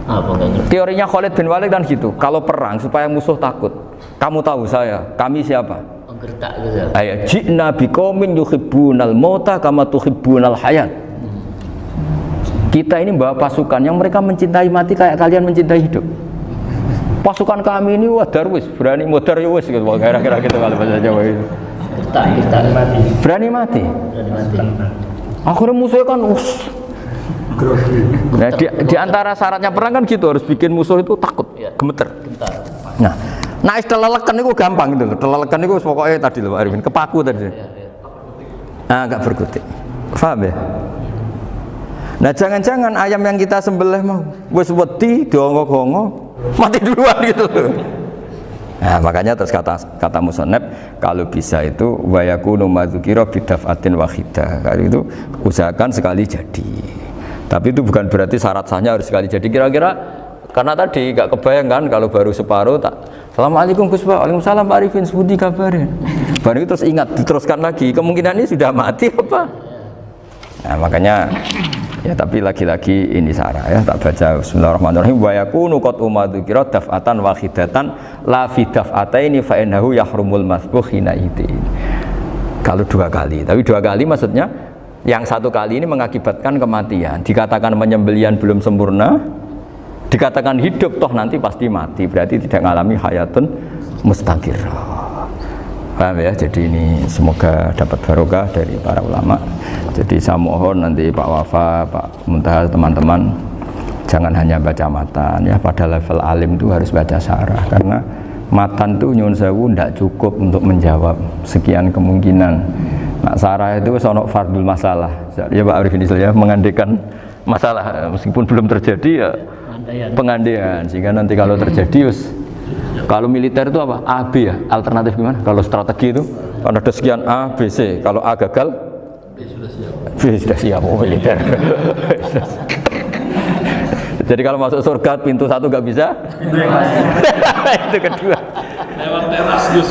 Apa enggak? Teorinya Khalid bin Walid kan gitu. Kalau perang supaya musuh takut. Kamu tahu saya, kami siapa? Gertak gitu. Ayat ji'na biqaumin yuhibbunal mauta kama tuhibbunal hayat. Kita ini bawa pasukan yang mereka mencintai mati kayak kalian mencintai hidup. Pasukan kami ini wah darwis, berani modar ya wis gitu, kira-kira gitu kalau bahasa Jawa itu. Gertak mati. Berani mati. Berani mati. Akhirnya musuhnya kan nah, di antara syaratnya perang kan gitu, harus bikin musuh itu takut, gemeter. Nah telelekan itu gampang gitu. Telelekan itu pokoknya tadi loh Pak Arifin, kepaku tadi. Nah, enggak berkutik. Paham ya? Nah jangan-jangan ayam yang kita sembelih mau wis wedi diongok-ongok mati duluan gitu. Nah makanya terus kata musannaf kalau bisa itu wa yakunu madzukira bidafatin wahidah. Kalau itu usahakan sekali jadi. Tapi itu bukan berarti syarat sahnya harus sekali jadi. Kira-kira karena tadi gak kebayang kan kalau baru separuh tak Assalamualaikum Gus Pak, waalaikumsalam Pak Arifin, sebuti kabarnya. Baru itu terus ingat diteruskan lagi, kemungkinan ini sudah mati apa? Nah makanya ya tapi lagi-lagi ini sarah ya, tak baca bismillahirrahmanirrahim wa yakunu qad umadzukira daf'atan wahidatan la fi daf'ataini fa innahu yahrumul masbuh hina idin. Kalau dua kali, tapi dua kali maksudnya yang satu kali ini mengakibatkan kematian, dikatakan penyembelihan belum sempurna, dikatakan hidup toh nanti pasti mati, berarti tidak mengalami hayatun mustaqirah. Paham ya? Jadi ini semoga dapat barokah dari para ulama. Jadi saya mohon nanti Pak Wafa, Pak Muntaha, teman-teman jangan hanya baca matan ya, pada level alim itu harus baca syarah, karena matan itu nyun sewu tidak cukup untuk menjawab sekian kemungkinan. Nah, syarah itu sono fardul masalah ya Pak Arifin ya, mengandaikan masalah meskipun belum terjadi ya pengandaian, sehingga nanti kalau terjadi kalau militer itu apa? A, B ya? Alternatif gimana? Kalau strategi itu kan ada sekian A, B, C. Kalau A gagal, B sudah siap. Oh, militer. Jadi kalau masuk surga pintu satu nggak bisa, itu kedua. Lewat teras Gus.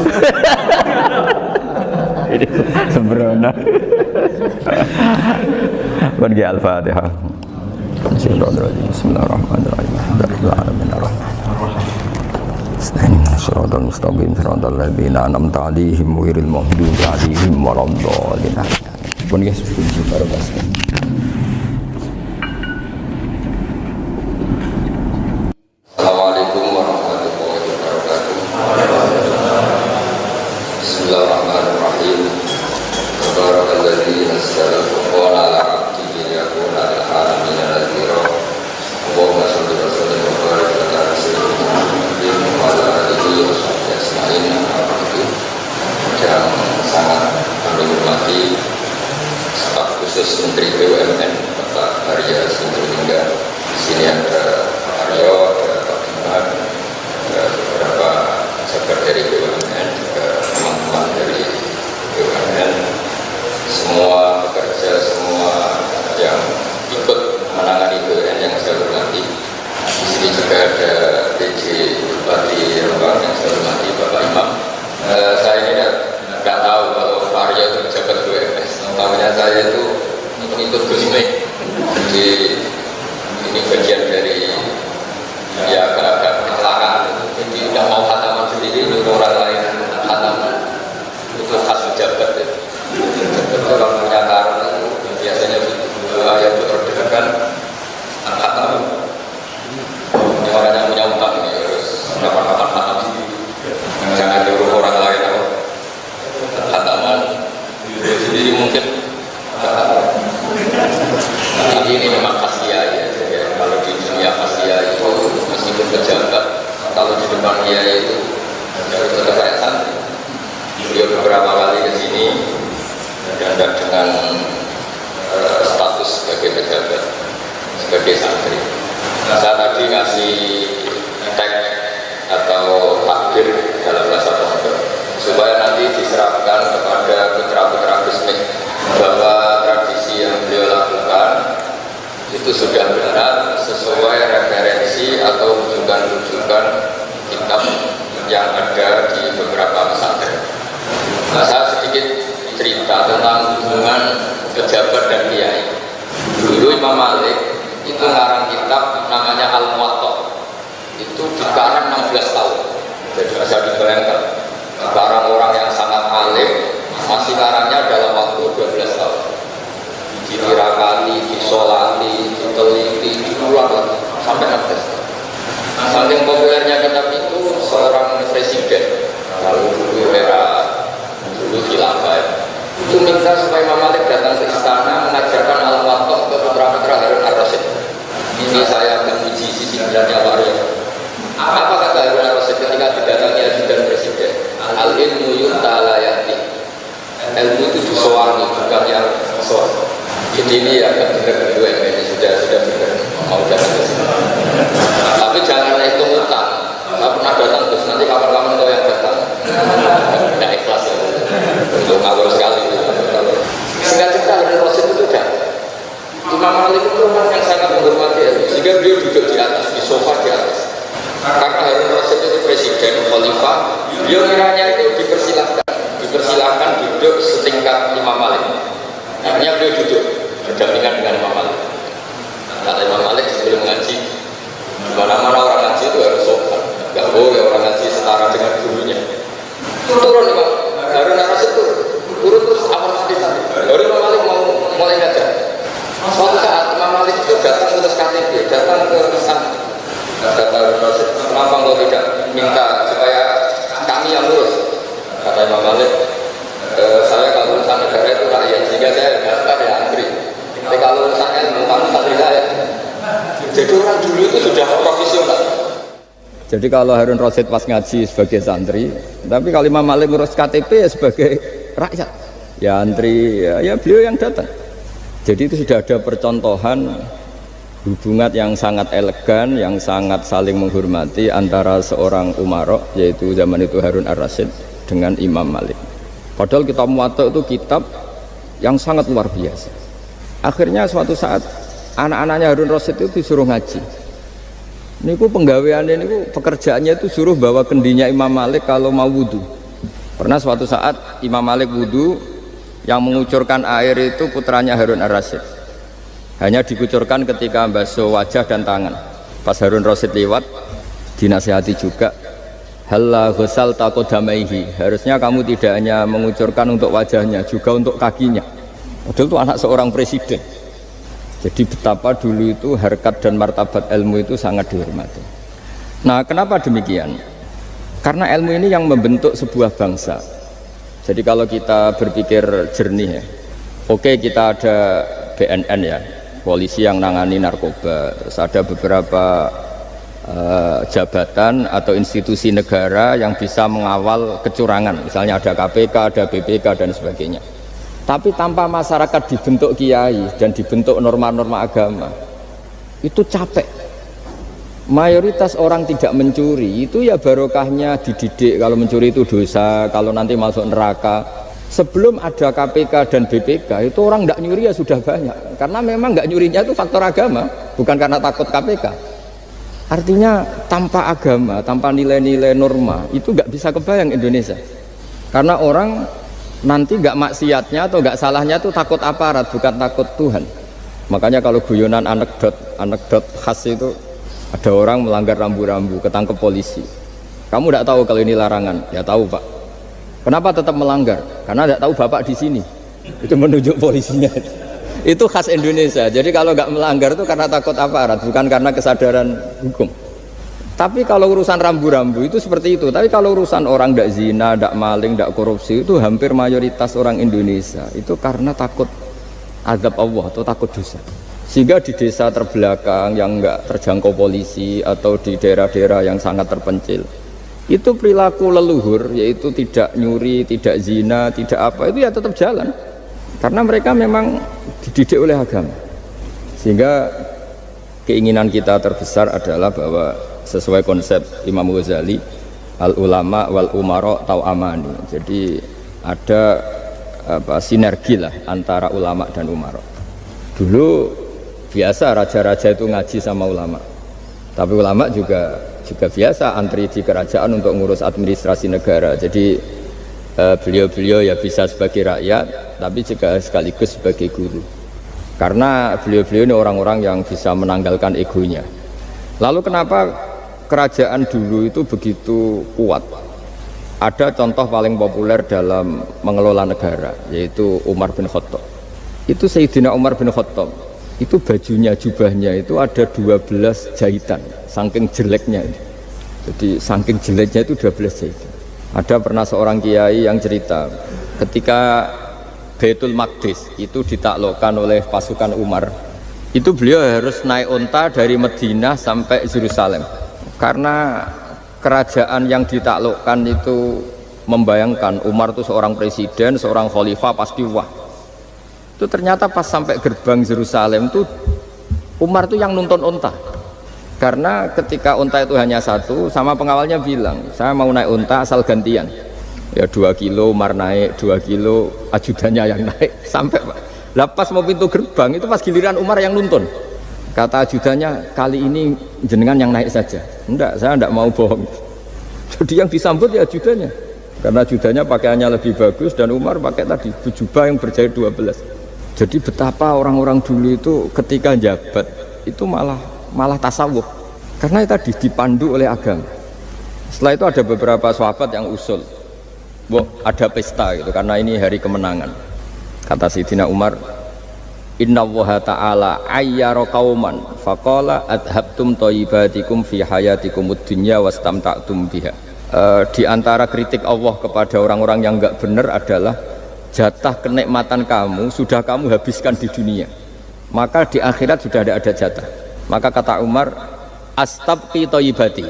Ini sembrono. Bagi Al-Fatihah. Bismillahirrahmanirrahim. Shiratal mustaqim shiratal ladzina an'amta 'alaihim ghairil maghdubi 'alaihim waladdallin. Pun guys, baru pas. Assalamualaikum warahmatullahi wabarakatuh. Bismillahirrahmanirrahim. Tabarakalladzi nazzala al-Qur'ana 'ala 'abdihi liyakuna lil-'alamin nadhira. Allahumma shalli wa sallim wa barik ala sayyidina Muhammadin wa ala alihi wa dengan status sebagai pejabat, sebagai santri. Saya tadi ngasih tag atau takbir dalam bahasa pondok supaya nanti diserahkan kepada putra-putra Gusmi bahwa tradisi yang beliau lakukan itu sudah benar sesuai referensi atau rujukan-rujukan kitab yang ada di beberapa pesantren. Nah, saya sedikit cerita tentang hubungan pejabat dan kiai. Dulu Imam Malik itu ngarang kitab namanya Al-Muwatta. Itu dikarang 16 tahun. Jadi bisa dibayangkan, sekarang orang yang sangat alim masih ngarangnya dalam waktu 12 tahun. Ditirakati, disolati, diteliti, diulang lagi sampai 16 tahun. Saking populernya kitab itu, seorang presiden lalu dulu era dulu khilafah itu minta supaya Imam Malik datang ke istana mengajarkan Al-Muwatta ke putra-putra Harun ar-Rasyid. Ini saya akan uji sisi benarnya Pak Arya. Apa kata Harun ar-Rasyid ketika didatangi ajudan presiden? Al-ilmu yu'tala ya'ti. Ilmu itu disowangi, bukan yang soal. Jadi ini agak benar berdua ini sudah benar mau datang ke sini. Tapi jangan hitung utang. Saya pernah datang terus nanti kapan-kapan kau yang datang. Tidak ikhlas ya. Untuk ngawur sekali. Singkat cerita Harun ar-Rasyid itu dah. Imam Malik itu orang yang sangat menghormati ilmu, sehingga beliau duduk di atas, di sofa di atas. Karena Harun ar-Rasyid itu presiden, khalifah, beliau kiranya itu dipersilahkan duduk setingkat Imam Malik. Akhirnya beliau duduk berdampingan dengan Imam Malik. Kata Imam Malik sebelum ngaji, mana-mana orang ngaji itu harus sopan, nggak boleh orang ngaji setara dengan gurunya. Turun Imam Harun ar-Rasyid turun terus amar mati tadi. Baru Imam Malik mau mulai ngajar. Suatu saat Imam Malik itu datang ngurus KTP, datang ke sana. Kata Harun ar-Rasyid, kenapa engkau tidak minta supaya kami yang ngurus? Kata Imam Malik, saya kalau urusan negara itu rakyat, sehingga saya daftar ya antri. Tapi kalau urusan ilmu, kamu santri saya. Jadi orang dulu itu sudah profesional. Jadi kalau Harun Rasyid pas ngaji sebagai santri, tapi kalau Imam Malik ngurus KTP ya sebagai rakyat. Ya antri, ya beliau yang datang. Jadi itu sudah ada percontohan hubungan yang sangat elegan, yang sangat saling menghormati antara seorang umarok, yaitu zaman itu Harun ar-Rasyid dengan Imam Malik. Padahal kitab Muwatta itu kitab yang sangat luar biasa. Akhirnya suatu saat anak-anaknya Harun ar-Rasyid itu disuruh ngaji. Niku penggaweannya, niku pekerjaannya itu suruh bawa kendinya Imam Malik kalau mau wudhu. Pernah suatu saat Imam Malik wudhu, yang mengucurkan air itu putranya Harun ar-Rasyid. Hanya dikucurkan ketika basuh wajah dan tangan. Pas Harun ar-Rasyid lewat, dinasihati juga, halla ghusal taqodamaihi, harusnya kamu tidak hanya mengucurkan untuk wajahnya, juga untuk kakinya. Padahal itu anak seorang presiden. Jadi betapa dulu itu harkat dan martabat ilmu itu sangat dihormati. Nah, kenapa demikian? Karena ilmu ini yang membentuk sebuah bangsa. Jadi kalau kita berpikir jernih ya, oke, kita ada BNN ya, polisi yang nangani narkoba, terus ada beberapa jabatan atau institusi negara yang bisa mengawal kecurangan, misalnya ada KPK, ada BPK dan sebagainya. Tapi tanpa masyarakat dibentuk kiai dan dibentuk norma-norma agama, itu capek. Mayoritas orang tidak mencuri itu ya barokahnya dididik, kalau mencuri itu dosa, kalau nanti masuk neraka. Sebelum ada KPK dan BPK itu orang tidak nyuri ya sudah banyak, karena memang nggak nyurinya itu faktor agama, bukan karena takut KPK. Artinya tanpa agama, tanpa nilai-nilai norma itu nggak bisa kebayang Indonesia, karena orang nanti nggak maksiatnya atau nggak salahnya itu takut aparat, bukan takut Tuhan. Makanya kalau guyonan anekdot khas itu, ada orang melanggar rambu-rambu, ketangkep polisi. Kamu tidak tahu kalau ini larangan? Ya tahu Pak. Kenapa tetap melanggar? Karena tidak tahu Bapak di sini. Itu menunjuk polisinya. Itu khas Indonesia. Jadi kalau nggak melanggar itu karena takut aparat, bukan karena kesadaran hukum. Tapi kalau urusan rambu-rambu itu seperti itu. Tapi kalau urusan orang tidak zina, tidak maling, tidak korupsi, itu hampir mayoritas orang Indonesia itu karena takut azab Allah atau takut dosa. Sehingga di desa terbelakang yang enggak terjangkau polisi atau di daerah-daerah yang sangat terpencil, itu perilaku leluhur, yaitu tidak nyuri, tidak zina, tidak apa, itu ya tetap jalan. Karena mereka memang dididik oleh agama. Sehingga keinginan kita terbesar adalah bahwa sesuai konsep Imam Ghazali, al ulama wal umara tau amani. Jadi ada sinergi lah antara ulama dan umara. Dulu biasa raja-raja itu ngaji sama ulama. Tapi ulama juga biasa antri di kerajaan untuk ngurus administrasi negara. Jadi beliau-beliau ya bisa sebagai rakyat, tapi juga sekaligus sebagai guru. Karena beliau-beliau ini orang-orang yang bisa menanggalkan egonya. Lalu kenapa kerajaan dulu itu begitu kuat? Ada contoh paling populer dalam mengelola negara, yaitu Umar bin Khattab. Itu Sayyidina Umar bin Khattab, itu bajunya, jubahnya itu ada 12 jahitan, saking jeleknya. Jadi saking jeleknya itu 12 jahitan. Ada pernah seorang kiai yang cerita, ketika Baitul Maqdis itu ditaklukkan oleh pasukan Umar, itu beliau harus naik unta dari Madinah sampai Yerusalem. Karena kerajaan yang ditaklukkan itu membayangkan Umar itu seorang presiden, seorang khalifah, pasti wah. Itu ternyata pas sampai gerbang Yerusalem itu Umar itu yang nuntun unta. Karena ketika unta itu hanya satu, sama pengawalnya bilang, saya mau naik unta asal gantian. Ya 2 kilo Umar naik, 2 kilo ajudannya yang naik sampai Pak. Lah pas mau pintu gerbang itu pas giliran Umar yang nuntun. Kata ajudannya, kali ini jenengan yang naik saja. Enggak, saya enggak mau bohong. Jadi yang disambut ya ajudannya. Karena ajudannya pakaiannya lebih bagus dan Umar pakai tadi jubah yang berjahit 12. Jadi betapa orang-orang dulu itu ketika jabat itu malah tasawuf. Karena itu tadi dipandu oleh agama. Setelah itu ada beberapa sahabat yang usul, ada pesta gitu karena ini hari kemenangan. Kata Sayyidina Umar, Inna Allaha ta'ala ayyara qauman faqala adhabtum thayyibatikum fi hayatikumud dunya wastamta'tum biha. Di antara kritik Allah kepada orang-orang yang enggak benar adalah jatah kenikmatan kamu sudah kamu habiskan di dunia, maka di akhirat sudah ada jatah. Maka kata Umar, astabqi thayyibati,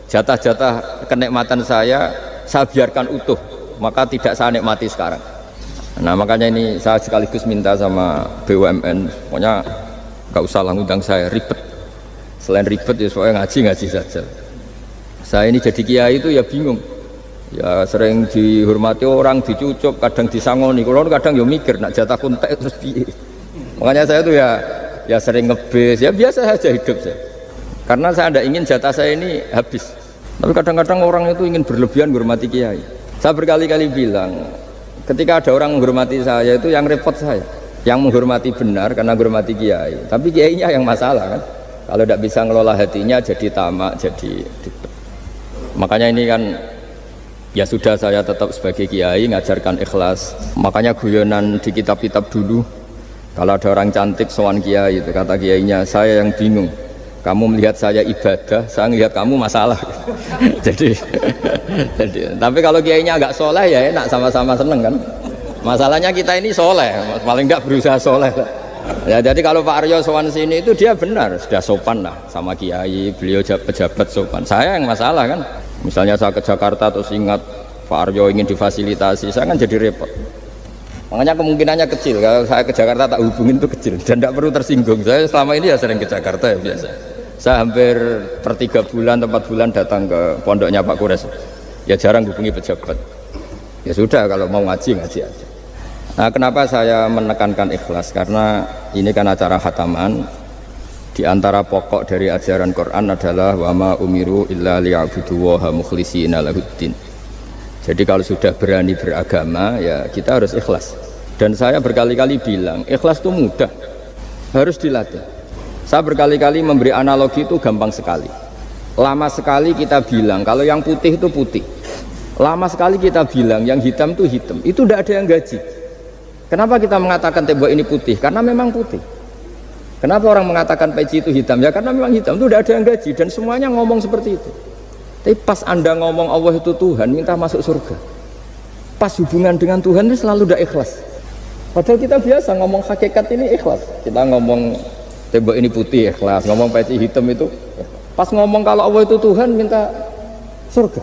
jatah-jatah kenikmatan saya biarkan utuh, maka tidak saya nikmati sekarang. Nah makanya ini saya sekaligus minta sama BUMN, pokoknya gak usah ngundang saya, ribet. Selain ribet ya soalnya ngaji saja. Saya ini jadi kiai itu ya bingung, ya sering dihormati orang, dicucuk, kadang disangoni. Kalau kadang ya mikir nak jatah kuntek terus piye. Makanya saya tuh ya sering ngebis, ya biasa saja hidup saya. Karena saya tidak ingin jatah saya ini habis. Tapi kadang-kadang orang itu ingin berlebihan menghormati kiai. Saya berkali-kali bilang, ketika ada orang menghormati saya itu yang repot saya, yang menghormati benar karena menghormati kiai, tapi kiainya yang masalah kan. Kalau tidak bisa ngelola hatinya jadi tamak, jadi makanya ini kan ya sudah, saya tetap sebagai kiai ngajarkan ikhlas. Makanya guyonan di kitab-kitab dulu, kalau ada orang cantik sowan kiai itu kata kiainya, saya yang bingung, kamu melihat saya ibadah, saya melihat kamu masalah. jadi tapi kalau kiainya agak soleh ya enak, sama-sama seneng kan. Masalahnya kita ini soleh, paling enggak berusaha soleh. Ya jadi kalau Pak Aryo sowan sini itu dia benar, sudah sopan lah sama kiai, beliau pejabat sopan. Saya yang masalah kan. Misalnya saya ke Jakarta terus ingat Pak Aryo ingin difasilitasi, saya kan jadi repot. Makanya kemungkinannya kecil, kalau saya ke Jakarta tak hubungin itu kecil dan tidak perlu tersinggung. Saya selama ini ya sering ke Jakarta ya biasa. Saya hampir per 3 bulan atau 4 bulan datang ke pondoknya Pak Kures. Ya jarang hubungi pejabat. Ya sudah, kalau mau ngaji aja. Nah kenapa saya menekankan ikhlas? Karena ini kan acara khataman. Di antara pokok dari ajaran Quran adalah wa ma umiru illa liya'budullaha mukhlishina lahuddin. Jadi kalau sudah berani beragama ya kita harus ikhlas. Dan saya berkali-kali bilang ikhlas itu mudah, harus dilatih. Saya berkali-kali memberi analogi itu gampang sekali. Lama sekali kita bilang kalau yang putih itu putih. Lama sekali kita bilang yang hitam itu hitam. Itu tidak ada yang gaji. Kenapa kita mengatakan tembok ini putih? Karena memang putih. Kenapa orang mengatakan peci itu hitam? Ya karena memang hitam, itu tidak ada yang gaji. Dan semuanya ngomong seperti itu. Tapi pas Anda ngomong Allah itu Tuhan, minta masuk surga. Pas hubungan dengan Tuhan itu selalu tidak ikhlas. Padahal kita biasa ngomong hakikat ini ikhlas. Kita ngomong tembok ini putih ikhlas, ngomong peci hitam itu. Pas ngomong kalau Allah itu Tuhan, minta surga.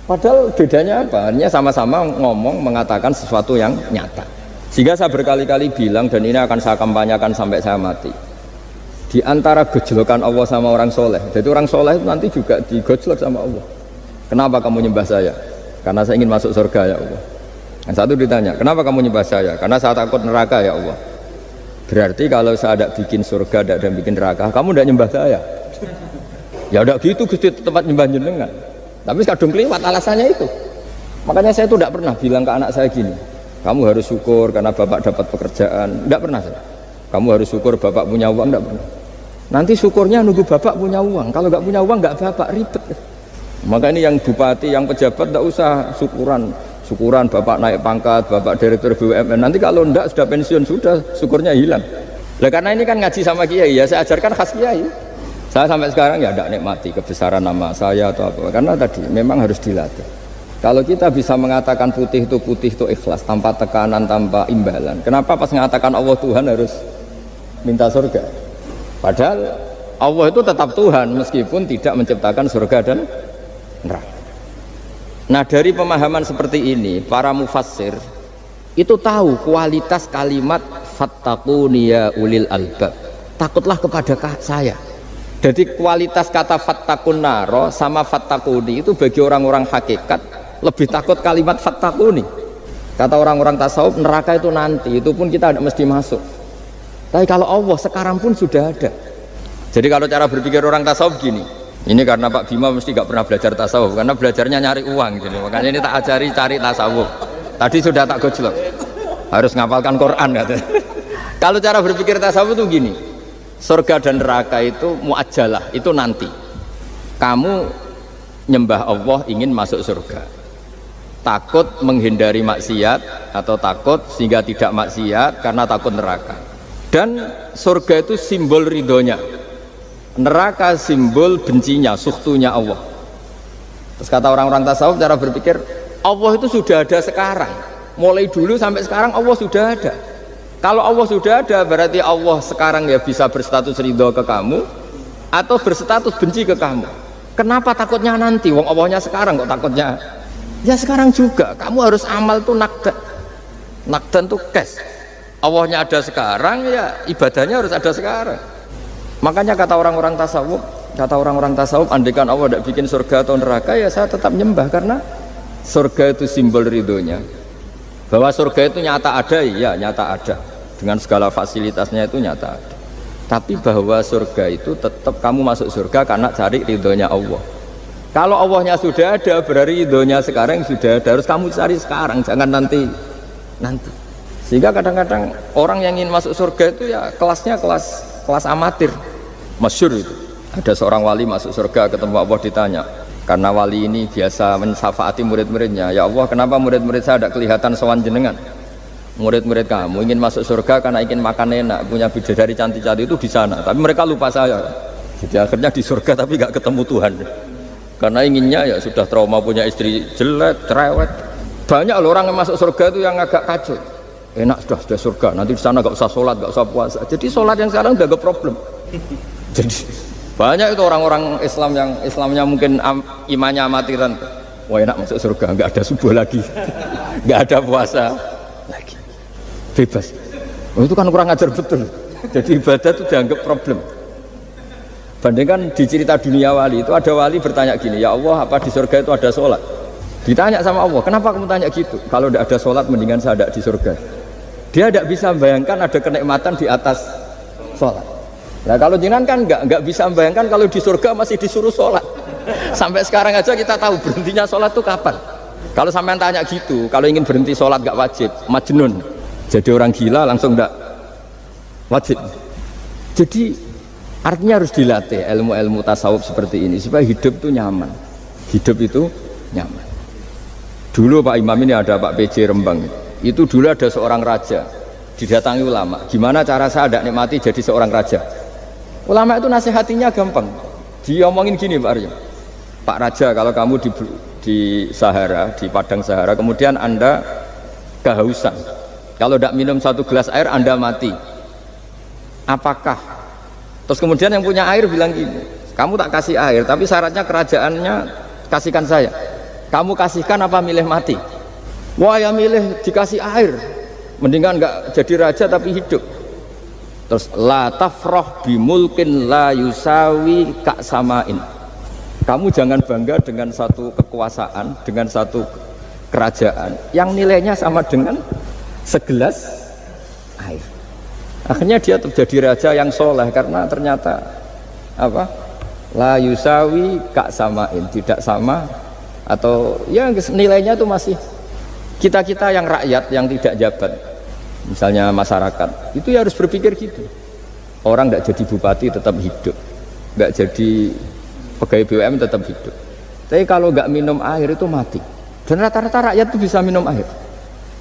Padahal bedanya apa? Hanya sama-sama ngomong mengatakan sesuatu yang nyata. Sehingga saya berkali-kali bilang, dan ini akan saya kampanyakan sampai saya mati, di antara gejolokan Allah sama orang soleh, jadi orang soleh itu nanti juga digojlok sama Allah. Kenapa kamu nyembah saya? Karena saya ingin masuk surga ya Allah. Yang satu ditanya, kenapa kamu nyembah saya? Karena saya takut neraka ya Allah. Berarti kalau saya tidak bikin surga, tidak ada bikin neraka, kamu tidak nyembah saya. Ya udah gitu Gusti, tempat nyembah jenengan. Tapi kadung keliwat alasannya itu. Makanya saya itu tidak pernah bilang ke anak saya gini, kamu harus syukur karena bapak dapat pekerjaan. Tidak pernah saya. Kamu harus syukur bapak punya uang, tidak pernah. Nanti syukurnya nunggu bapak punya uang. Kalau nggak punya uang nggak bapak, ribet. Maka ini yang bupati, yang pejabat tidak usah syukuran bapak naik pangkat, bapak direktur BUMN. Nanti kalau enggak sudah pensiun, sudah syukurnya hilang. Nah, karena ini kan ngaji sama kiai, ya saya ajarkan khas kiai. Saya sampai sekarang ya tidak nikmati kebesaran nama saya atau apa, karena tadi memang harus dilatih. Kalau kita bisa mengatakan putih itu ikhlas, tanpa tekanan, tanpa imbalan. Kenapa pas mengatakan Allah Tuhan harus minta surga? Padahal Allah itu tetap Tuhan meskipun tidak menciptakan surga dan neraka. Nah, dari pemahaman seperti ini para mufassir itu tahu kualitas kalimat fattaquni ya ulil albab, takutlah kepada saya. Jadi kualitas kata fattaqun naro sama fattaquni itu bagi orang-orang hakikat lebih takut kalimat fattaquni. Kata orang-orang tasawuf neraka itu nanti, itu pun kita tidak mesti masuk. Tapi kalau Allah sekarang pun sudah ada. Jadi kalau cara berpikir orang tasawuf gini, ini karena Pak Bima mesti gak pernah belajar tasawuf, karena belajarnya nyari uang gitu. Makanya ini tak ajari cari tasawuf. Tadi sudah tak gojlok, harus ngapalkan Quran katanya. Kalau cara berpikir tasawuf itu gini, surga dan neraka itu muajjalah, itu nanti. Kamu nyembah Allah ingin masuk surga, takut menghindari maksiat atau takut sehingga tidak maksiat karena takut neraka. Dan surga itu simbol ridhonya, neraka simbol bencinya, sukhtunya Allah. Terus kata orang-orang tasawuf cara berpikir, Allah itu sudah ada sekarang, mulai dulu sampai sekarang Allah sudah ada. Kalau Allah sudah ada berarti Allah sekarang ya bisa berstatus ridho ke kamu atau berstatus benci ke kamu. Kenapa takutnya nanti? Wong Allahnya sekarang kok takutnya? Ya sekarang juga. Kamu harus amal tuh nakdan. Nakdan tuh cash. Allahnya ada sekarang ya ibadahnya harus ada sekarang. Makanya kata orang-orang tasawuf, andaikan Allah tidak bikin surga atau neraka ya saya tetap nyembah karena surga itu simbol ridhonya. Bahwa surga itu nyata ada, ya nyata ada. Dengan segala fasilitasnya itu nyata ada. Tapi bahwa surga itu tetap kamu masuk surga karena cari ridhonya Allah. Kalau Allahnya sudah ada, berarti ridhonya sekarang sudah ada. Harus kamu cari sekarang, jangan nanti. Sehingga kadang-kadang orang yang ingin masuk surga itu ya kelasnya kelas amatir. Masyhur itu. Ada seorang wali masuk surga ketemu Allah ditanya. Karena wali ini biasa mensafaati murid-muridnya. Ya Allah, kenapa murid-murid saya tidak kelihatan sowan jenengan? Murid-murid kamu ingin masuk surga karena ingin makan enak, punya bidadari cantik-cantik itu di sana. Tapi mereka lupa saya. Jadi akhirnya di surga tapi nggak ketemu Tuhan. Karena inginnya ya sudah trauma punya istri jelek, cerewet. Banyak loh orang yang masuk surga itu yang agak kacau. Enak sudah surga, nanti di sana nggak usah sholat, nggak usah puasa. Jadi sholat yang sekarang udah gak problem. Jadi banyak itu orang-orang Islam yang Islamnya mungkin imannya amatiran. Wah enak masuk surga, nggak ada subuh lagi, nggak ada puasa lagi, bebas. Oh, itu kan kurang ajar betul. Jadi ibadah itu dianggap problem. Bandingkan di cerita dunia wali itu ada wali bertanya gini, ya Allah apa di surga itu ada sholat? Ditanya sama Allah, kenapa kamu tanya gitu? Kalau tidak ada sholat mendingan saya tidak di surga. Dia tidak bisa membayangkan ada kenikmatan di atas sholat. Nah kalau jenengan kan nggak bisa membayangkan kalau di surga masih disuruh sholat. Sampai sekarang aja kita tahu berhentinya sholat itu kapan. Kalau sampean tanya gitu, kalau ingin berhenti sholat nggak wajib, majnun. Jadi orang gila langsung nggak wajib. Jadi artinya harus dilatih ilmu-ilmu tasawuf seperti ini supaya hidup itu nyaman. Hidup itu nyaman. Dulu Pak Imam ini ada Pak PJ Rembang. Itu dulu ada seorang raja didatangi ulama. Gimana cara saya tidak nikmati jadi seorang raja? Ulama itu nasihatinya gampang. Dia omongin gini Pak Aryo. Pak Raja, kalau kamu di Sahara, di padang Sahara, kemudian Anda kehausan. Kalau tidak minum satu gelas air, Anda mati. Apakah? Terus kemudian yang punya air bilang gini, kamu tak kasih air, tapi syaratnya kerajaannya kasihkan saya. Kamu kasihkan apa milih mati? Wah ya milih dikasih air. Mendingan enggak jadi raja tapi hidup. Terus la tafrah bimulkin la yusawi kak samain. Kamu jangan bangga dengan satu kekuasaan, dengan satu kerajaan yang nilainya sama dengan segelas air. Akhirnya dia terjadi raja yang soleh karena ternyata apa? La yusawi kak samain, tidak sama atau ya nilainya itu masih kita yang rakyat yang tidak jabat, misalnya masyarakat itu ya harus berpikir gitu. Orang tidak jadi bupati tetap hidup, nggak jadi pegawai BUMN tetap hidup. Tapi kalau nggak minum air itu mati. Dan rata-rata rakyat itu bisa minum air.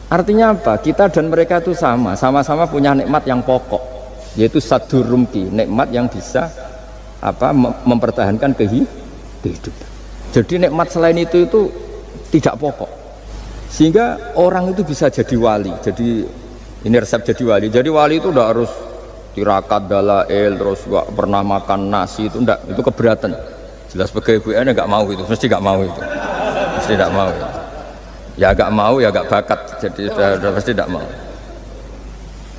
Artinya apa? Kita dan mereka itu sama-sama punya nikmat yang pokok, yaitu sadur rumki, nikmat yang bisa mempertahankan kehidupan. Jadi nikmat selain itu tidak pokok. Sehingga orang itu bisa jadi wali. Jadi ini resep jadi wali. Jadi wali itu udah harus tirakat dalail, terus gak pernah makan nasi, itu enggak, itu keberatan. Jelas pegawai BUMN nggak mau itu, mesti nggak mau itu, mesti nggak mau. Ya nggak mau, ya nggak bakat, jadi sudah pasti tidak mau.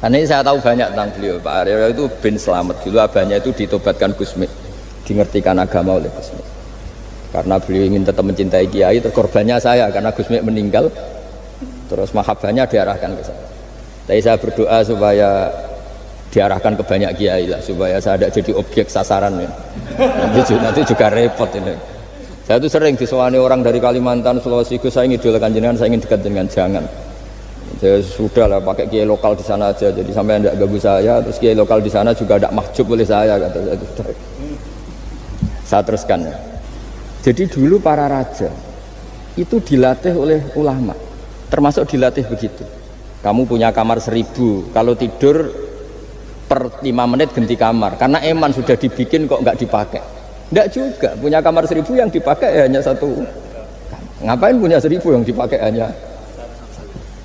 Karena ini saya tahu banyak tentang beliau. Pak Aryo itu bin Slamet, dulu abahnya itu ditobatkan Gusmi, dingertikan agama oleh Gusmi. Karena beliau ingin tetap mencintai Kiai, terkorbannya saya karena Gusmi meninggal, terus mahabbahnya diarahkan ke saya. Tapi saya berdoa supaya diarahkan ke banyak kiai lah, supaya saya tidak jadi objek sasaran ya. Nanti juga repot ini. Saya tuh sering disewani orang dari Kalimantan, Sulawesi, saya ingin idolakan jenengan, saya ingin dekat dengan jangan. Saya sudah lah pakai kiai lokal di sana aja, jadi sampai tidak ganggu saya. Terus kiai lokal di sana juga tidak mahjub oleh saya, kata saya. Saya teruskan ya. Jadi dulu para raja itu dilatih oleh ulama, termasuk dilatih begitu. Kamu punya kamar 1000, kalau tidur per 5 menit ganti kamar, karena eman sudah dibikin kok nggak dipakai. Nggak juga, punya kamar 1000 yang dipakai hanya satu. Ngapain punya 1000 yang dipakai hanya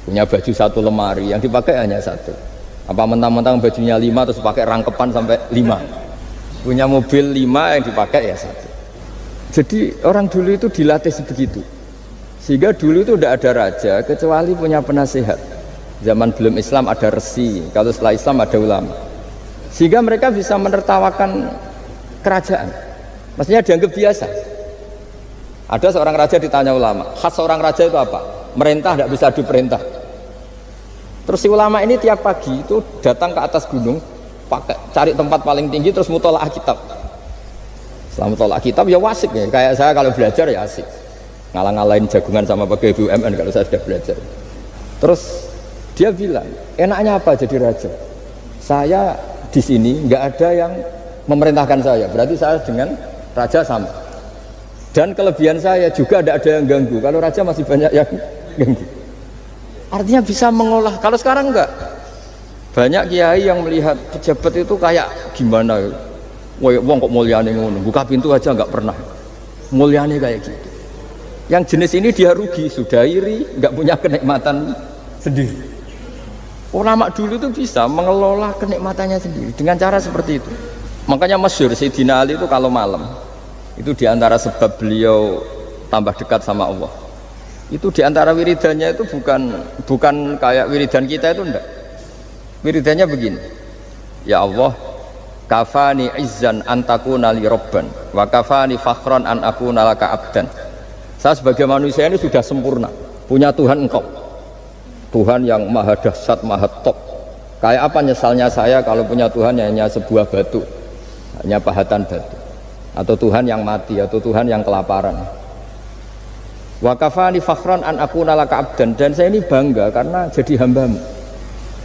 punya baju satu lemari yang dipakai hanya satu? Apa mentang-mentang bajunya 5 terus pakai rangkepan sampai 5? Punya mobil 5 yang dipakai ya satu. Jadi orang dulu itu dilatih sebegitu, sehingga dulu itu tidak ada raja kecuali punya penasehat. Zaman belum Islam ada resi, kalau setelah Islam ada ulama, sehingga mereka bisa menertawakan kerajaan. Maksudnya dianggap biasa. Ada seorang raja ditanya ulama, khas seorang raja itu apa? Merintah tidak bisa diperintah. Terus si ulama ini tiap pagi itu datang ke atas gunung, cari tempat paling tinggi terus mutolaah kitab. Setelah mutolaah kitab ya wasik ya, kayak saya kalau belajar ya asik. Ngalah-ngalahin jagungan sama pegawai BUMN kalau saya sudah belajar. Terus dia bilang, enaknya apa jadi raja? Saya di sini nggak ada yang memerintahkan saya, berarti saya dengan raja sama. Dan kelebihan saya juga tidak ada yang ganggu. Kalau raja masih banyak yang ganggu. Artinya bisa mengolah. Kalau sekarang enggak. Banyak kiai yang melihat pejabat itu kayak gimana? Wong kok mulyane ngono, buka pintu aja enggak pernah. Mulyane kayak gitu. Yang jenis ini dia rugi, sudah iri, enggak punya kenikmatan sendiri. Ulama dulu itu bisa mengelola kenikmatannya sendiri dengan cara seperti itu. Makanya masyhur Sayyidina Ali itu kalau malam itu diantara sebab beliau tambah dekat sama Allah. Itu diantara wiridannya itu bukan kayak wiridan kita itu enggak. Wiridannya begini. Ya Allah, kafani izzan antakuna li robban wa kafani fakhran an akuna laka abdan. Saya sebagai manusia ini sudah sempurna, punya Tuhan engkau, Tuhan yang maha dahsyat, maha top. Kayak apa nyesalnya saya kalau punya Tuhan yang hanya sebuah batu, hanya pahatan batu, atau Tuhan yang mati, atau Tuhan yang kelaparan. Wa kafani fakhran an akuna laka abdan. Dan saya ini bangga karena jadi hambamu.